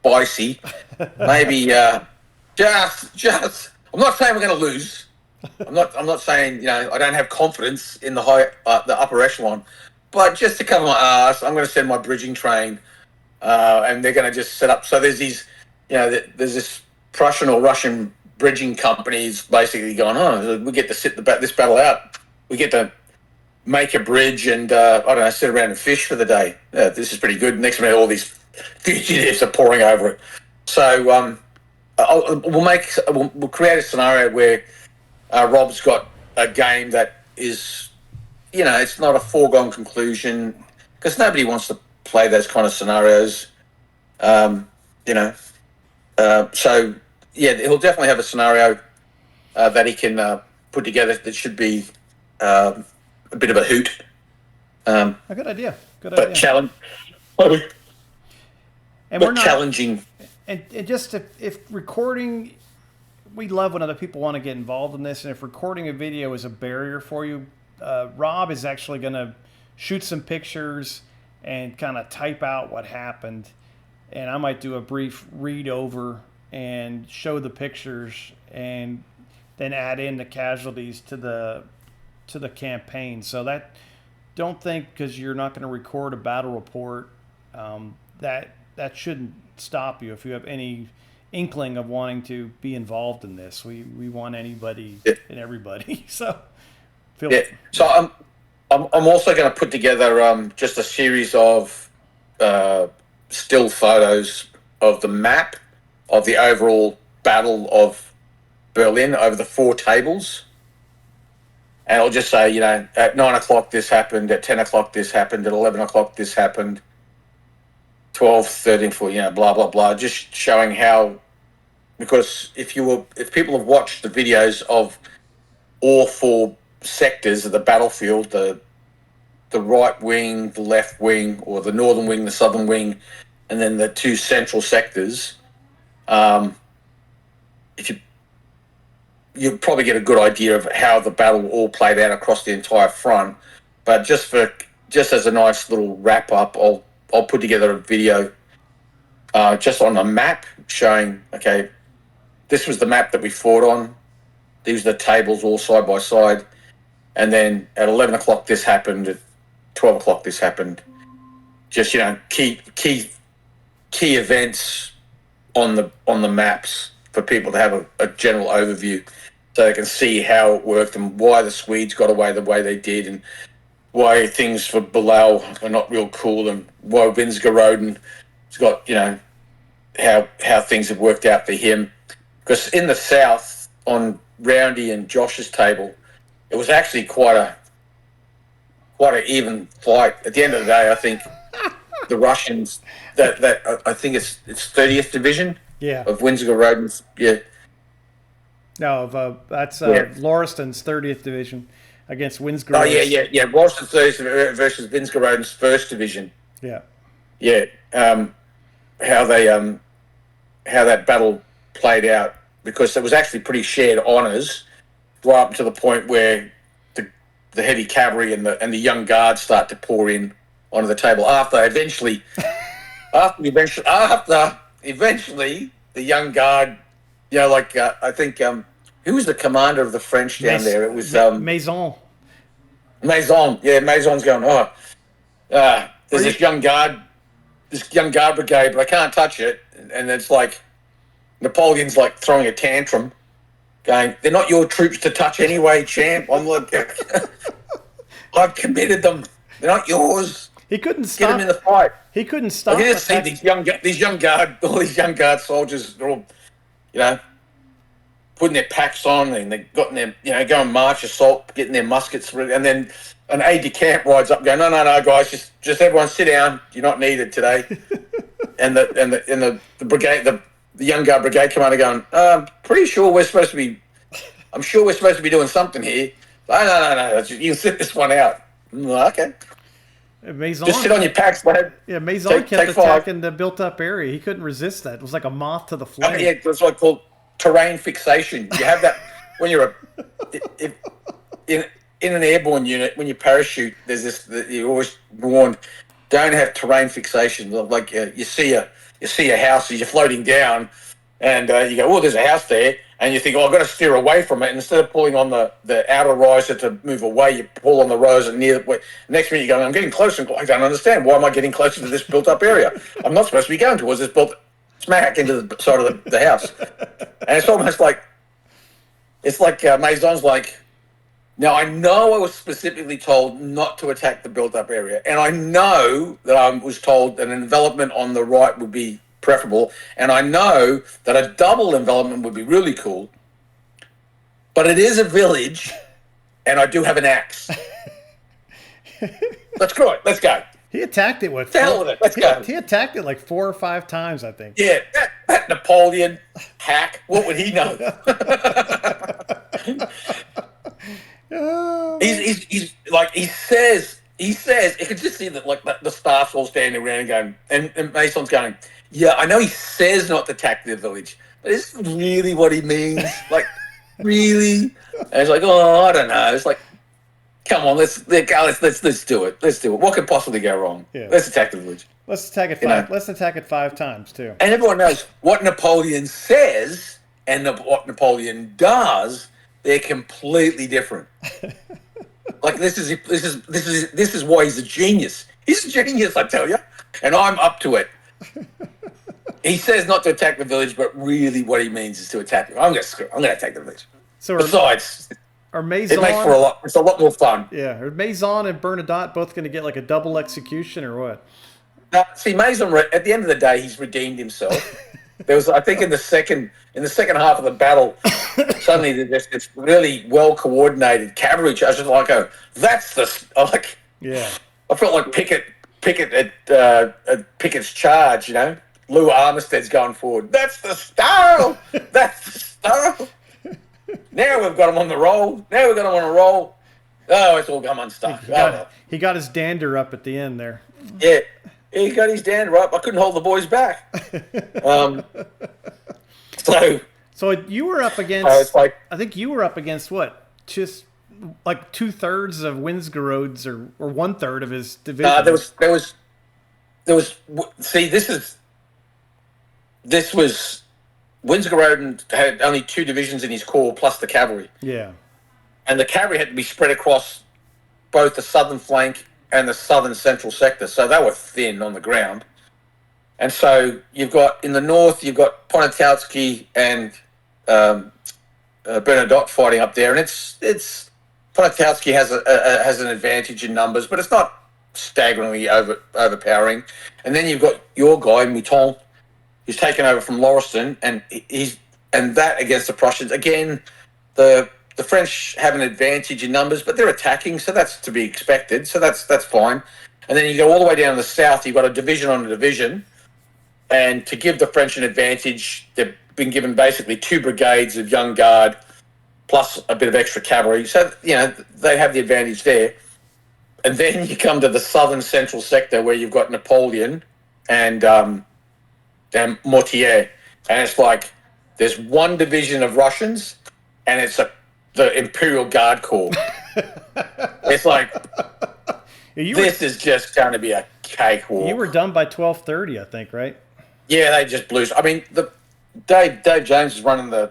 B: spicy. Maybe just. I'm not saying we're going to lose. I'm not saying I don't have confidence in the upper echelon, but just to cover my ass, I'm going to send my bridging train, and they're going to just set up. So there's there's this Prussian or Russian bridging companies basically going, oh, we get to sit this battle out. We get to make a bridge and sit around and fish for the day. This is pretty good. Next minute, all these fugitives are pouring over it. So we'll create a scenario where Rob's got a game that is, it's not a foregone conclusion because nobody wants to play those kind of scenarios. So yeah, he'll definitely have a scenario that he can put together that should be a bit of a hoot.
A: A good idea.
B: But challenge.
A: And we're not
B: challenging.
A: And just if recording, we love when other people want to get involved in this. And if recording a video is a barrier for you, Rob is actually going to shoot some pictures and kind of type out what happened. And I might do a brief read over and show the pictures and then add in the casualties to the campaign. So that, don't think because you're not going to record a battle report that shouldn't stop you if you have any inkling of wanting to be involved in this. We want anybody and everybody. So
B: So I'm also going to put together just a series of still photos of the map of the overall Battle of Berlin over the 4 tables. And I'll just say, at 9 o'clock this happened, at 10 o'clock this happened, at 11 o'clock this happened, 12, 13, 14, blah, blah, blah, just showing how, because if people have watched the videos of all 4 sectors of the battlefield, the right wing, the left wing, or the northern wing, the southern wing, and then the 2 central sectors, if you'll probably get a good idea of how the battle all played out across the entire front. But just as a nice little wrap up, I'll put together a video just on a map showing, okay, this was the map that we fought on. These are the tables all side by side. And then at 11 o'clock this happened, at 12 o'clock this happened. Just, key events on the maps for people to have a general overview, so they can see how it worked and why the Swedes got away the way they did, and why things for Bilal are not real cool, and why Windsgaroden has got, how things have worked out for him. Because in the south, on Roundy and Josh's table, it was actually quite an even fight. At the end of the day, I think the Russians, that I think it's 30th Division.
A: Yeah.
B: Of Windsor-Roden's, yeah.
A: No, that's Lauriston's 30th Division against Windsor.
B: Oh, yeah. Lauriston's 30th versus Windsor-Roden's 1st Division.
A: Yeah.
B: Yeah. How that battle played out, because it was actually pretty shared honours, right up to the point where the heavy cavalry and the young guards start to pour in onto the table after eventually the young guard, I think, who was the commander of the French down there? It was
A: Maison.
B: Maison, yeah. Maison's going, there's this young guard brigade, but I can't touch it. And it's like Napoleon's like throwing a tantrum, going, they're not your troops to touch anyway, champ. I'm like, I've committed them. They're not yours.
A: He couldn't stop.
B: Get them in the fight.
A: He couldn't stop.
B: I can just see these young guard soldiers. They're all, putting their packs on, and they've got their, going march assault, getting their muskets ready, and then an aide-de-camp rides up, going, no, guys, just everyone sit down. You're not needed today. and the brigade, the young guard brigade commander going, I'm sure we're supposed to be doing something here. No, you can sit this one out. Okay.
A: Maison,
B: just sit on your packs, lad.
A: Yeah, Maison kept attacking the built-up area. He couldn't resist that. It was like a moth to the flame.
B: Yeah, that's what I call terrain fixation. You have that when you're in an airborne unit. When you parachute, there's this. You're always warned, don't have terrain fixation. Like you see a house as you're floating down, and you go, oh, there's a house there. And you think, I've got to steer away from it. And instead of pulling on the outer riser to move away, you pull on the riser near the next minute you go, I'm getting closer. I don't understand. Why am I getting closer to this built-up area? I'm not supposed to be going towards this built smack into the side of the house. And it's almost like, Maison's like, now I know I was specifically told not to attack the built-up area. And I know that I was told that an envelopment on the right would be preferable, and I know that a double envelopment would be really cool, but it is a village, and I do have an axe. Let's go. Let's go.
A: He attacked it with.
B: Hell with it. Let's go.
A: He attacked it like 4 or 5 times, I think.
B: Yeah, that Napoleon hack. What would he know? He's like he says. You can just see that like the staff's all standing around and going, and Mason's going, yeah, I know he says not to attack the village, but is this really what he means? Like, really? And it's like, oh, I don't know. It's like, come on, let's do it. Let's do it. What could possibly go wrong?
A: Yeah.
B: Let's attack the village.
A: Let's attack it 5. Let's attack it 5 times too.
B: And everyone knows what Napoleon says and what Napoleon does. They're completely different. Like this is why he's a genius. He's a genius, I tell you, and I'm up to it. He says not to attack the village, but really what he means is to attack it. I'm going to attack the village. So besides,
A: Maison,
B: it makes for a lot. It's a lot more fun.
A: Yeah, are Maison and Bernadotte both going to get like a double execution or what?
B: See, Maison, at the end of the day, he's redeemed himself. There was, I think, in the second half of the battle, suddenly there's this really well coordinated cavalry charge. Like,
A: Yeah.
B: I felt like Pickett at Pickett's charge. Lou Armistead's going forward. That's the style. That's the style. Now we've got him on the roll. Oh, it's all come unstuck.
A: He got his dander up at the end there.
B: Yeah, he got his dander up. I couldn't hold the boys back. So
A: you were up against.
B: I
A: think you were up against what? Just like 2/3 of Winsgorode's or 1/3 of his division.
B: There was. See, this was Winsgorode had only 2 divisions in his corps plus the cavalry.
A: Yeah.
B: And the cavalry had to be spread across both the southern flank and the southern central sector. So they were thin on the ground. And so you've got, in the north, you've got Poniatowski and Bernadotte fighting up there. And it's Poniatowski has an advantage in numbers, but it's not staggeringly overpowering. And then you've got your guy, Mouton, who's taken over from Lauriston, and that against the Prussians. Again, the French have an advantage in numbers, but they're attacking, so that's to be expected. So that's fine. And then you go all the way down to the south. You've got a division on a division, and to give the French an advantage, they've been given basically 2 brigades of young guard plus a bit of extra cavalry. So they have the advantage there. And then you come to the southern central sector where you've got Napoleon and Mortier, and it's like there's 1 division of Russians, and it's the Imperial Guard Corps. It's like this is just going to be a cakewalk.
A: You were done by 12:30, I think, right?
B: Yeah, they just blew. I mean, Dave James is running the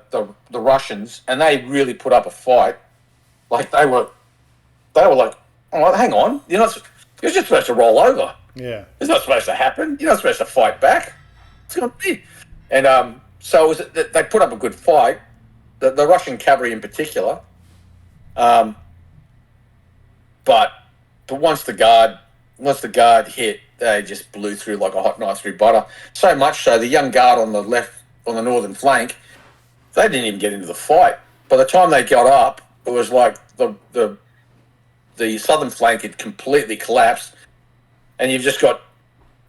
B: Russians, and they really put up a fight. Like they were like, oh, hang on, you're just supposed to roll over.
A: Yeah,
B: it's not supposed to happen. You're not supposed to fight back. It's going to be, and so they put up a good fight. The Russian cavalry in particular, but once the guard hit, they just blew through like a hot knife through butter. So much so, the young guard on the left, on the northern flank, they didn't even get into the fight. By the time they got up, it was like the southern flank had completely collapsed, and you've just got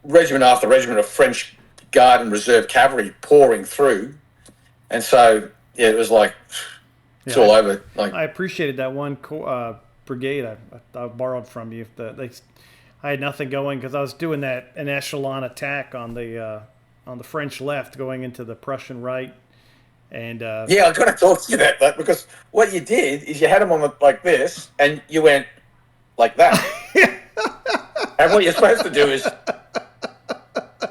B: regiment after regiment of French Guard and Reserve cavalry pouring through, and so. Yeah, it was like it's all over. Like
A: I appreciated that one brigade I borrowed from you. I had nothing going because I was doing an echelon attack on the French left, going into the Prussian right. And
B: yeah, I've got to talk to you about that because what you did is you had them on like this, and you went like that. And what you're supposed to do is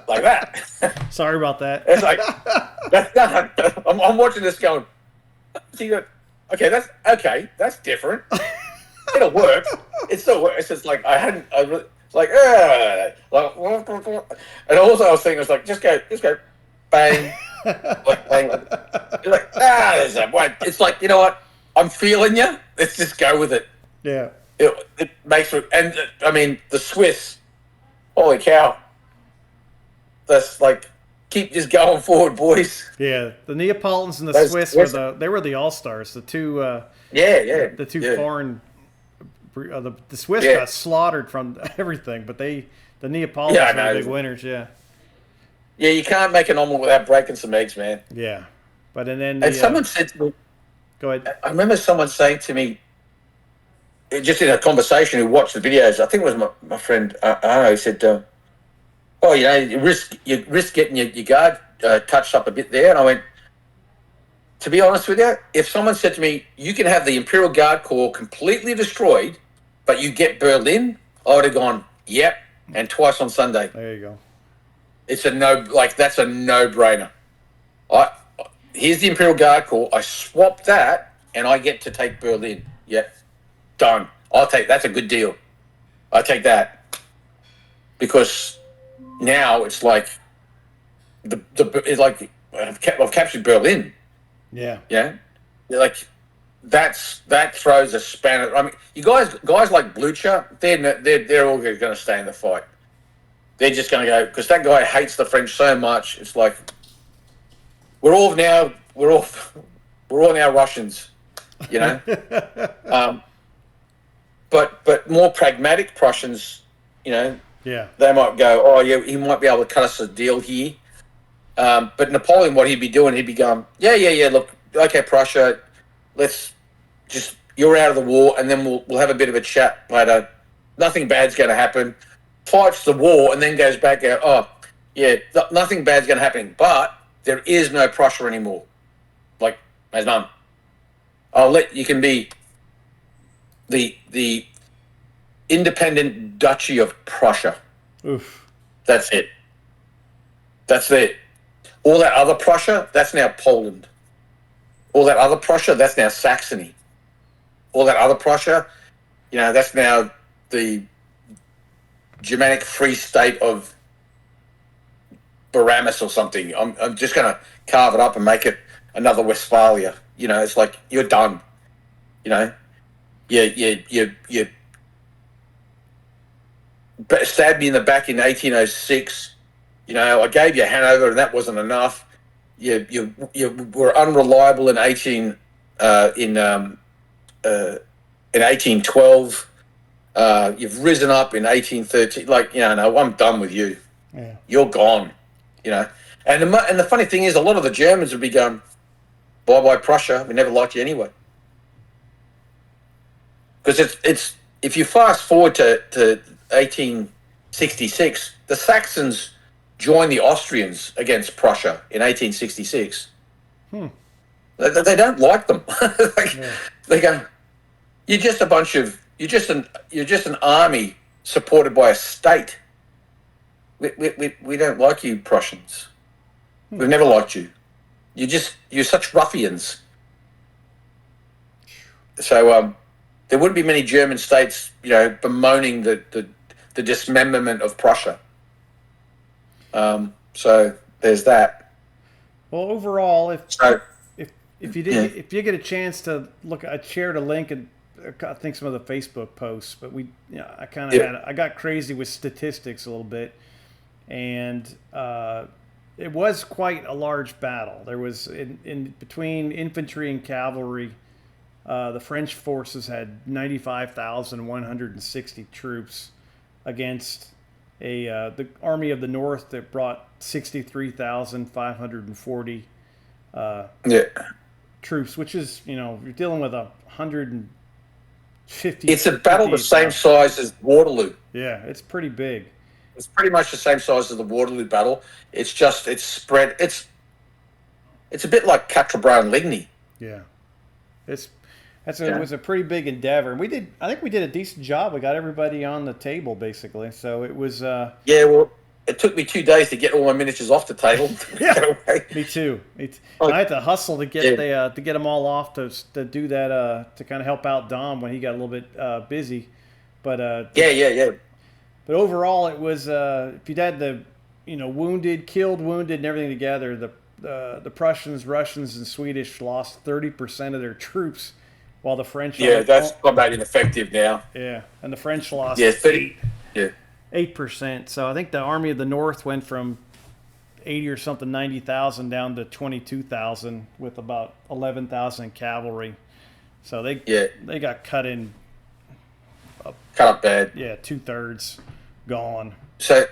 B: like that.
A: Sorry about that.
B: It's like I'm watching this going. Okay, that's different. It'll work. It still works. It's just like it's like, and also I was thinking, it's like just go, bang, like bang. You're like, there's that one. It's like, you know what? I'm feeling you. Let's just go with it.
A: Yeah.
B: It makes it, and I mean the Swiss. Holy cow! That's like. Keep just going forward, boys.
A: Yeah, the Neapolitans and the Swiss were the all-stars. The two the two foreign the Swiss got slaughtered from everything, but the Neapolitans were the big winners. Yeah.
B: Yeah, you can't make an omelet without breaking some eggs, man.
A: Yeah, but then
B: someone said to me,
A: go ahead.
B: I remember someone saying to me, just in a conversation, who watched the videos. I think it was my friend. I don't know. He said. Oh, you risk getting your guard touched up a bit there. And I went, to be honest with you, if someone said to me, you can have the Imperial Guard Corps completely destroyed, but you get Berlin, I would have gone, yep, and twice on Sunday.
A: There you go.
B: It's that's a no-brainer. Here's the Imperial Guard Corps. I swap that, and I get to take Berlin. Yep, done. That's a good deal. I take that because. Now it's like it's like I've captured Berlin.
A: Yeah.
B: Yeah. Like that throws a spanner. I mean, you guys like Blucher, they're all going to stay in the fight. They're just going to go because that guy hates the French so much. It's like we're all now Russians, you know. But more pragmatic Prussians, you know,
A: Yeah.
B: they might go, oh yeah, he might be able to cut us a deal here. But Napoleon, what he'd be doing, he'd be going, yeah. Look, okay, Prussia, let's just you're out of the war, and then we'll have a bit of a chat later. Nothing bad's going to happen. Fights the war, and then goes back out. Oh, yeah, nothing bad's going to happen, but there is no Prussia anymore. Like, there's none. You can be the independent Duchy of Prussia.
A: Oof.
B: That's it. That's it. All that other Prussia, that's now Poland. All that other Prussia, that's now Saxony. All that other Prussia, you know, that's now the Germanic Free State of Baramus or something. I'm just going to carve it up and make it another Westphalia. You know, it's like, you're done. You know, you stabbed me in the back in 1806. You know, I gave you Hanover and that wasn't enough. You were unreliable in 1812. You've risen up in 1813. Like, you know, no, I'm done with you.
A: Yeah. You're
B: gone. You know, and the funny thing is, a lot of the Germans would be going, bye Prussia. We never liked you anyway. Because it's if you fast forward to 1866, the Saxons joined the Austrians against Prussia in 1866. They don't like them. They go, you're just an army supported by a state. We don't like you, Prussians. We've never liked you. You're such ruffians. So there wouldn't be many German states, you know, bemoaning the dismemberment of Prussia. So there's that.
A: Well, overall, if you get a chance to look, I shared a link and I think some of the Facebook posts, but I got crazy with statistics a little bit, and it was quite a large battle. There was in between infantry and cavalry. The French forces had 95,160 troops against the Army of the North that brought 63,540 troops, which is, you know, you're dealing with 150.
B: It's a battle the same size as Waterloo.
A: Yeah, it's pretty big.
B: It's pretty much the same size as the Waterloo battle. It's just it's spread. It's a bit like Quatre-Bras and Ligny.
A: Yeah, it was a pretty big endeavor. I think we did a decent job. We got everybody on the table basically. So it was.
B: Well, it took me 2 days to get all my miniatures off the table.
A: Yeah, me too. I had to hustle to get to get them all off to do that to kind of help out Dom when he got a little bit busy. But But overall, it was if you'd had the killed, wounded, and everything together, the Prussians, Russians, and Swedish lost 30% of their troops. While the French...
B: Yeah, that's about ineffective now.
A: Yeah, and the French lost 8%. So I think the Army of the North went from 80 or something, 90,000 down to 22,000 with about 11,000 cavalry. So they got cut
B: up bad.
A: Yeah, 2/3 gone.
B: So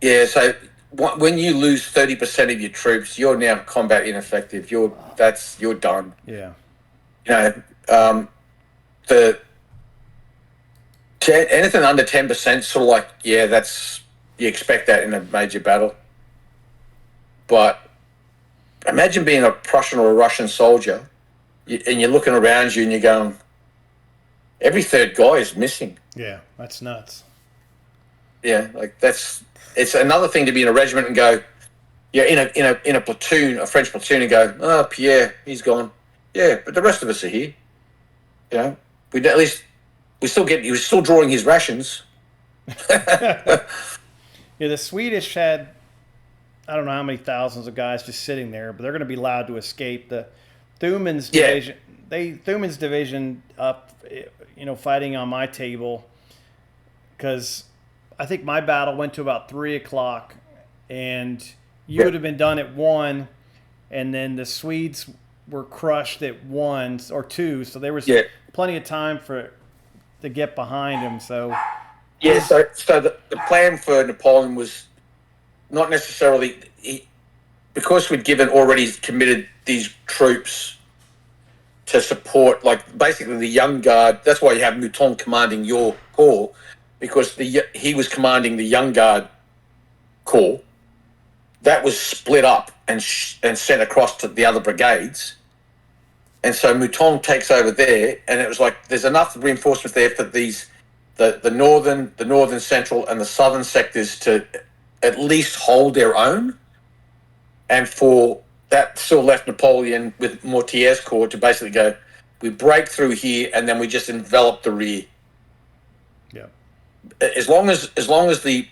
B: when you lose 30% of your troops, you're now combat ineffective. You're done.
A: Yeah.
B: You know, anything under 10%, sort of like, you expect that in a major battle. But imagine being a Prussian or a Russian soldier, and you're looking around you and you're going, every third guy is missing.
A: Yeah, that's nuts.
B: Yeah, it's another thing to be in a regiment and go, in a platoon, a French platoon, and go, oh, Pierre, he's gone. Yeah, but the rest of us are here. You know, we're still drawing his rations.
A: Yeah, the Swedish had, I don't know how many thousands of guys just sitting there, but they're going to be allowed to escape. The Thuman's division up, fighting on my table, because I think my battle went to about 3:00, and you would have been done at 1:00. and then the Swedes were crushed at 1 or 2, so there was
B: Yeah.
A: plenty of time to get behind him. So
B: Yeah, so the plan for Napoleon was not necessarily because we'd given already committed these troops to support, like basically the young guard. That's why you have Mouton commanding your corps, because he was commanding the young guard corps. That was split up and sent across to the other brigades. And so Mouton takes over there, and it was like there's enough reinforcement there for the northern, central, and the southern sectors to at least hold their own, and for that still left Napoleon with Mortier's corps to basically go, we break through here, and then we just envelop the rear.
A: Yeah.
B: As long as the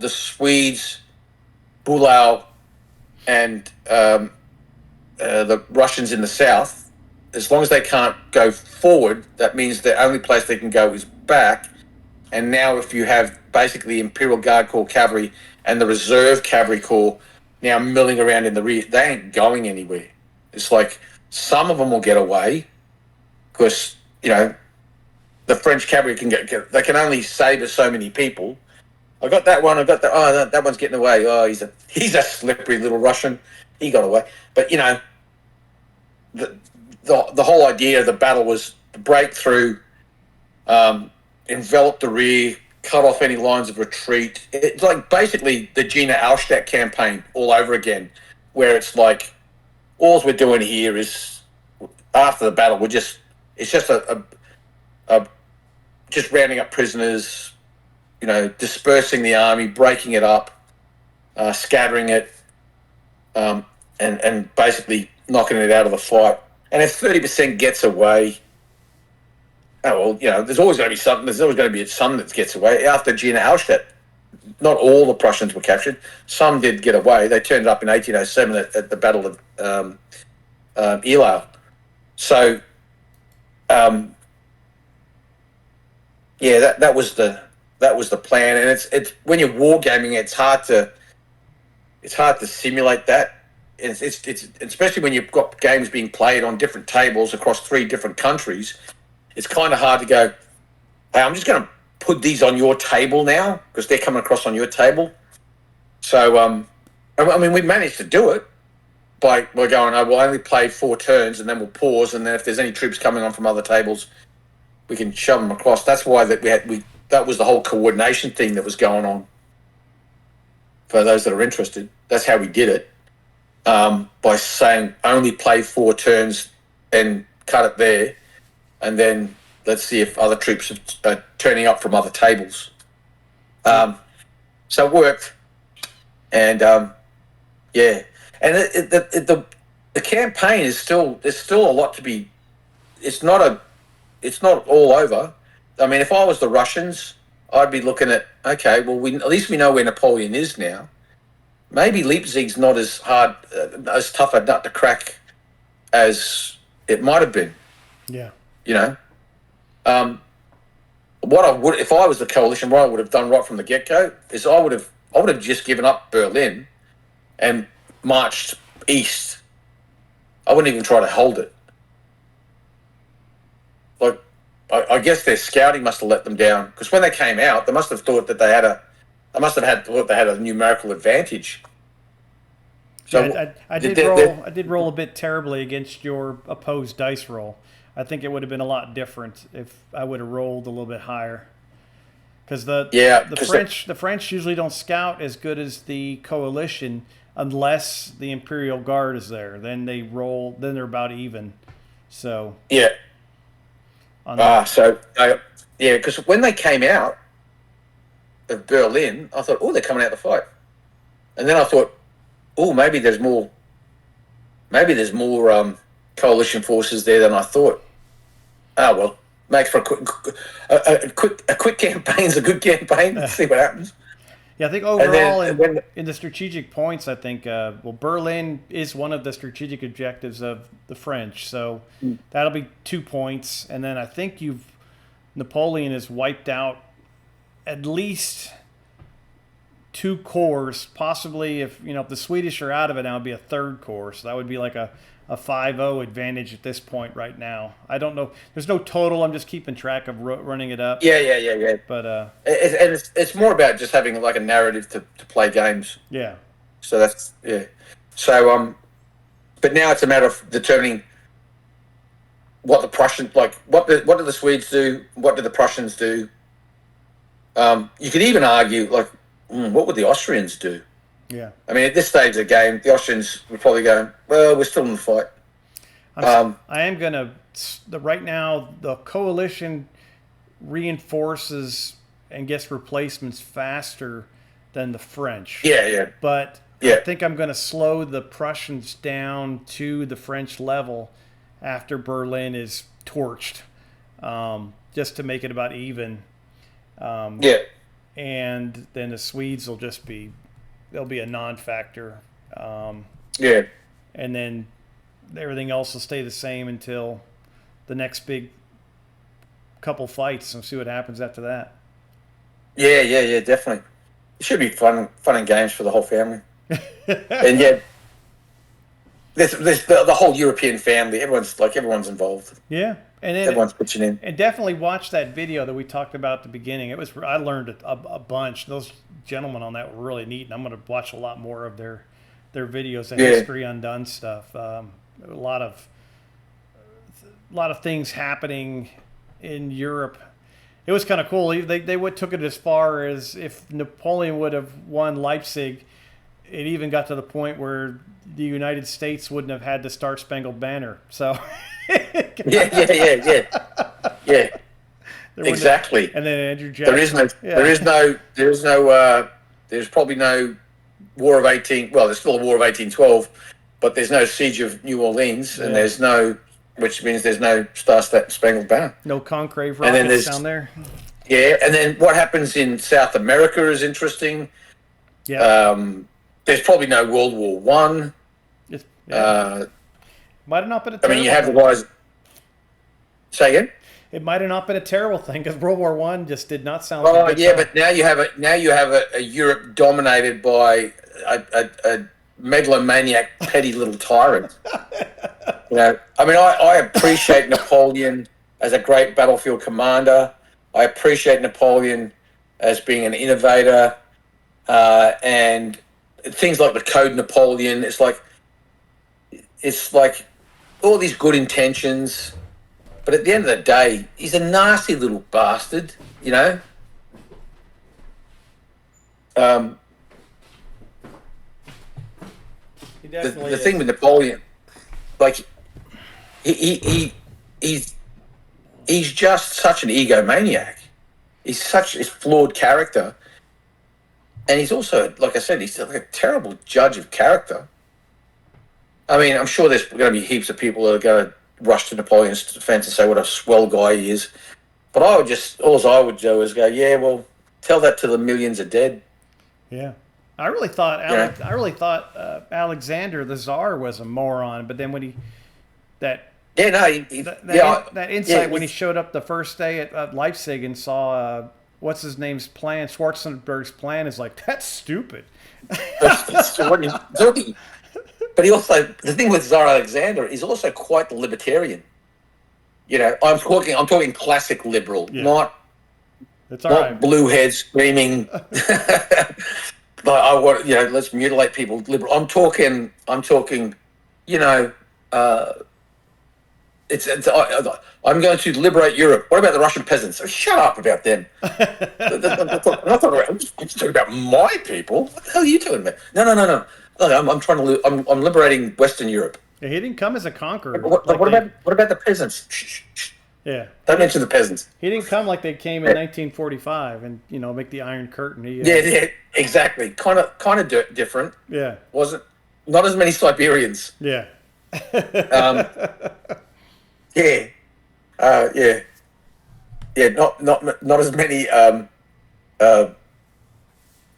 B: Swedes, Bulau, and the Russians in the south, as long as they can't go forward, that means the only place they can go is back. And now if you have basically Imperial Guard Corps cavalry and the Reserve Cavalry Corps now milling around in the rear, they ain't going anywhere. It's like some of them will get away because, the French cavalry they can only sabre so many people. I got that one. That one's getting away. Oh, he's a slippery little Russian. He got away. But, the whole idea of the battle was to break through, envelop the rear, cut off any lines of retreat. It's like basically the Gina Austadt campaign all over again, where it's like all we're doing here is after the battle it's just just rounding up prisoners, dispersing the army, breaking it up, scattering it, and basically knocking it out of the fight. And if 30% gets away, there's always going to be something. There's always going to be some that gets away. After Gina Austadt, not all the Prussians were captured. Some did get away. They turned up in 1807 at the Battle of Eylau. So, that was the plan. And it's when you're wargaming, it's hard to simulate that. It's especially when you've got games being played on different tables across 3 different countries. It's kind of hard to go, hey, I'm just going to put these on your table now because they're coming across on your table. So, we managed to do it by going, we'll only play 4 turns and then we'll pause. And then if there's any troops coming on from other tables, we can shove them across. That's why that was the whole coordination thing that was going on. For those that are interested, that's how we did it. By saying only play 4 turns and cut it there, and then let's see if other troops are turning up from other tables. So it worked, and and the campaign is there's still a lot to be. It's not all over. I mean, if I was the Russians, I'd be looking at, okay, well, at least we know where Napoleon is now. Maybe Leipzig's not as hard, as tough a nut to crack as it might have been.
A: Yeah.
B: What I would, if I was the coalition, what I would have done right from the get-go is I would have just given up Berlin and marched east. I wouldn't even try to hold it. Like, I guess their scouting must have let them down because when they came out, they must have thought that they had a numerical advantage. So
A: yeah, I did roll a bit terribly against your opposed dice roll. I think it would have been a lot different if I would have rolled a little bit higher. Because the French usually don't scout as good as the coalition unless the Imperial Guard is there. Then they roll. Then they're about even. So
B: yeah. Because when they came out of Berlin, I thought, they're coming out to fight. And then I thought, maybe there's more coalition forces there than I thought. Makes for a quick campaign's a good campaign. Let's see what happens.
A: Yeah, I think overall in the strategic points, I think Berlin is one of the strategic objectives of the French, so that'll be 2 points. And then I think Napoleon has wiped out at least 2 cores, possibly if if the Swedish are out of it now, it'd be a 3rd core. So that would be like a 5-0 advantage at this point right now. I don't know. There's no total. I'm just keeping track of running it up.
B: Yeah.
A: But
B: it's more about just having like a narrative to play games.
A: yeah.
B: So that's So but now it's a matter of determining what the Prussians like. What do the Swedes do? What do the Prussians do? You could even argue like, what would the Austrians do?
A: Yeah.
B: I mean, at this stage of the game, the Austrians were probably going, well, we're still in the fight.
A: I am going to, right now, the coalition reinforces and gets replacements faster than the French.
B: Yeah.
A: But I think I'm going to slow the Prussians down to the French level after Berlin is torched, just to make it about even. And then the Swedes will just be, they'll be a non-factor. And then everything else will stay the same until the next big couple fights, and see what happens after that.
B: Yeah, definitely. It should be fun and games for the whole family. And yeah, there's the whole European family. Everyone's involved.
A: Yeah. And then
B: everyone's pitching in.
A: And definitely watch that video that we talked about at the beginning. I learned a bunch. Those gentlemen on that were really neat, and I'm going to watch a lot more of their videos and History Undone stuff. A lot of things happening in Europe. It was kind of cool. They took it as far as if Napoleon would have won Leipzig, it even got to the point where the United States wouldn't have had the Star Spangled Banner. So.
B: Yeah. Exactly.
A: And then Andrew Jackson.
B: There's probably no War of 18. Well, there's still a War of 1812, but there's no Siege of New Orleans, and which means there's no Star Spangled Banner.
A: No concrete rockets down there.
B: Yeah, and then what happens in South America is interesting.
A: Yeah.
B: There's probably no World War One.
A: Might have not been a
B: terrible you have the guys. Say again.
A: It might have not been a terrible thing because World War One just did not sound. like a good time.
B: But now you have a Europe dominated by a megalomaniac, petty little tyrant. I appreciate Napoleon as a great battlefield commander. I appreciate Napoleon as being an innovator, and things like the Code Napoleon. It's like all these good intentions, but at the end of the day, he's a nasty little bastard, The thing with Napoleon, he's just such an egomaniac. He's such a flawed character, and he's also, like I said, he's like a terrible judge of character. I mean, I'm sure there's going to be heaps of people that are going to rush to Napoleon's defense and say what a swell guy he is. But all I would do is go, yeah, well, tell that to the millions of dead.
A: Yeah. I really thought Alexander the Tsar was a moron, but then when that insight when he showed up the first day at Leipzig and saw what's his name's plan, Schwarzenberg's plan, is like, that's stupid.
B: But he also, the thing with Tsar Alexander, is also quite the libertarian. I'm talking classic liberal, not blue head screaming. Let's mutilate people. Liberal. I'm talking. I'm going to liberate Europe. What about the Russian peasants? Oh, shut up about them. I'm just talking about my people. What the hell are you talking about? No. I'm liberating Western Europe.
A: Yeah, he didn't come as a conqueror.
B: What about the peasants? Shh.
A: Yeah.
B: Don't mention the peasants.
A: He didn't come like they came in 1945 and make the Iron Curtain.
B: Yeah, exactly. Kind of different.
A: Yeah.
B: Wasn't not as many Siberians.
A: Yeah.
B: Yeah. Not as many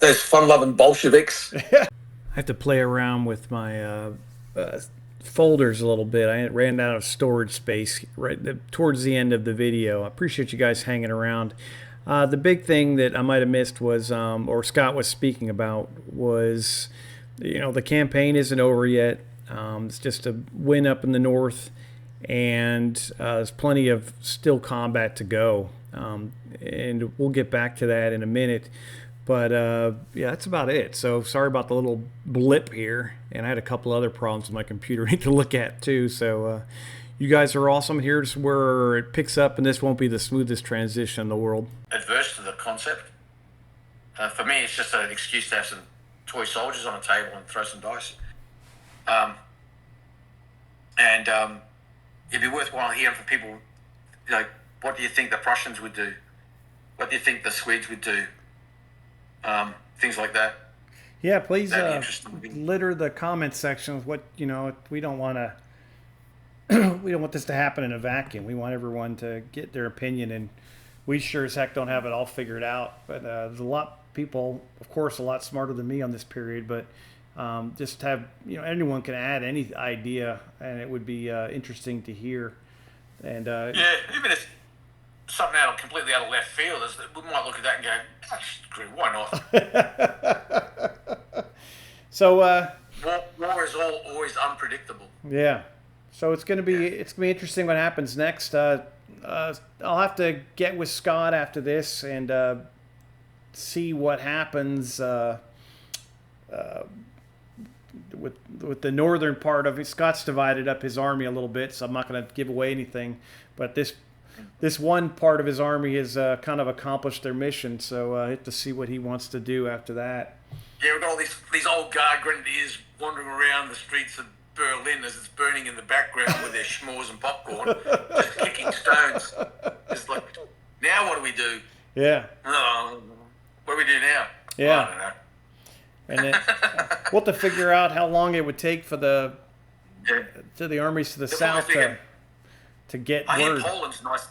B: those fun-loving Bolsheviks.
A: I have to play around with my folders a little bit. I ran out of storage space right towards the end of the video. I appreciate you guys hanging around. The big thing that I might have missed was, or Scott was speaking about, was, the campaign isn't over yet. It's just a win up in the north, and there's plenty of still combat to go. And we'll get back to that in a minute. But yeah, that's about it. So sorry about the little blip here. And I had a couple other problems with my computer I need to look at too. So you guys are awesome. Here's where it picks up, and this won't be the smoothest transition in the world.
B: Adverse to the concept. For me, it's just an excuse to have some toy soldiers on a table and throw some dice. And it'd be worthwhile hearing from people, what do you think the Prussians would do? What do you think the Swedes would do? Things like that.
A: Yeah, please litter the comment section with what, we don't want to, we don't want this to happen in a vacuum. We want everyone to get their opinion, and we sure as heck don't have it all figured out. But there's a lot of people, of course, a lot smarter than me on this period, but just have, anyone can add any idea, and it would be interesting to hear. And
B: yeah, even if something completely out of left field, we might look at that and go, screw, why not?
A: So
B: war is always unpredictable.
A: Yeah. So it's gonna be interesting what happens next. I'll have to get with Scott after this and see what happens with the northern part of it. Scott's divided up his army a little bit, so I'm not going to give away anything. But this one part of his army has kind of accomplished their mission, so I have to see what he wants to do after that.
B: Yeah, we've got all these old guard grenadiers wandering around the streets of Berlin as it's burning in the background with their schmores and popcorn, just kicking stones. It's like, now what do we do?
A: Yeah.
B: What do we do now?
A: Yeah.
B: I don't know.
A: And then we'll have to figure out how long it would take for the armies to the south to get
B: I
A: word.
B: hear Poland's nice.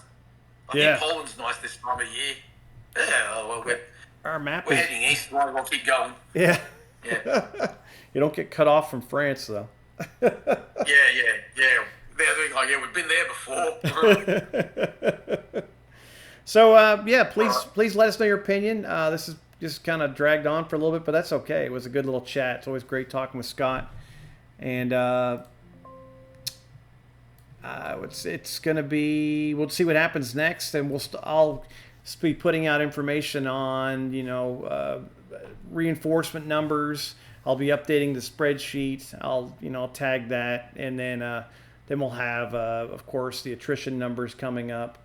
A: Yeah.
B: Poland's nice this time of year. Yeah, well,
A: our map
B: we're
A: is
B: heading east. We'll keep going.
A: Yeah.
B: Yeah.
A: You don't get cut off from France, though.
B: Yeah. They're like, we've been there before.
A: So, please let us know your opinion. This is just kind of dragged on for a little bit, but that's okay. It was a good little chat. It's always great talking with Scott. And it's going to be, we'll see what happens next, and I'll be putting out information on, reinforcement numbers. I'll be updating the spreadsheet. I'll tag that, and then we'll have, of course, the attrition numbers coming up.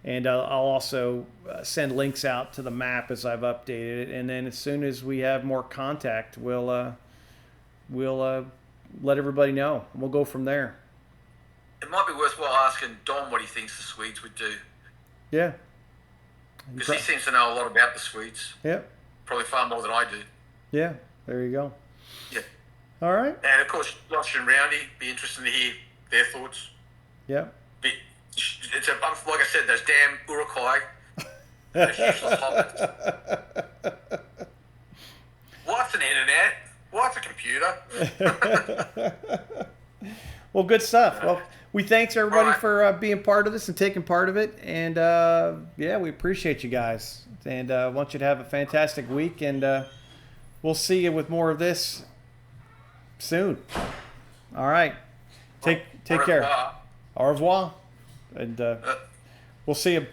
A: And I'll also send links out to the map as I've updated it. And then as soon as we have more contact, we'll let everybody know. We'll go from there.
B: It might be worthwhile asking Dom what he thinks the Swedes would do.
A: Yeah.
B: Because he seems to know a lot about the Swedes.
A: Yeah.
B: Probably far more than I do.
A: Yeah. There you go.
B: Yeah.
A: All right.
B: And of course, Josh and Roundy, be interesting to hear their thoughts.
A: Yeah.
B: It's like I said, those damn Uruguay. Those useless hobbits. What's an internet? What's a computer?
A: Well, good stuff. Well, we thanks everybody for being part of this and taking part of it. And we appreciate you guys. And want you to have a fantastic week. And we'll see you with more of this soon. All right. Take care. Au revoir. And we'll see you.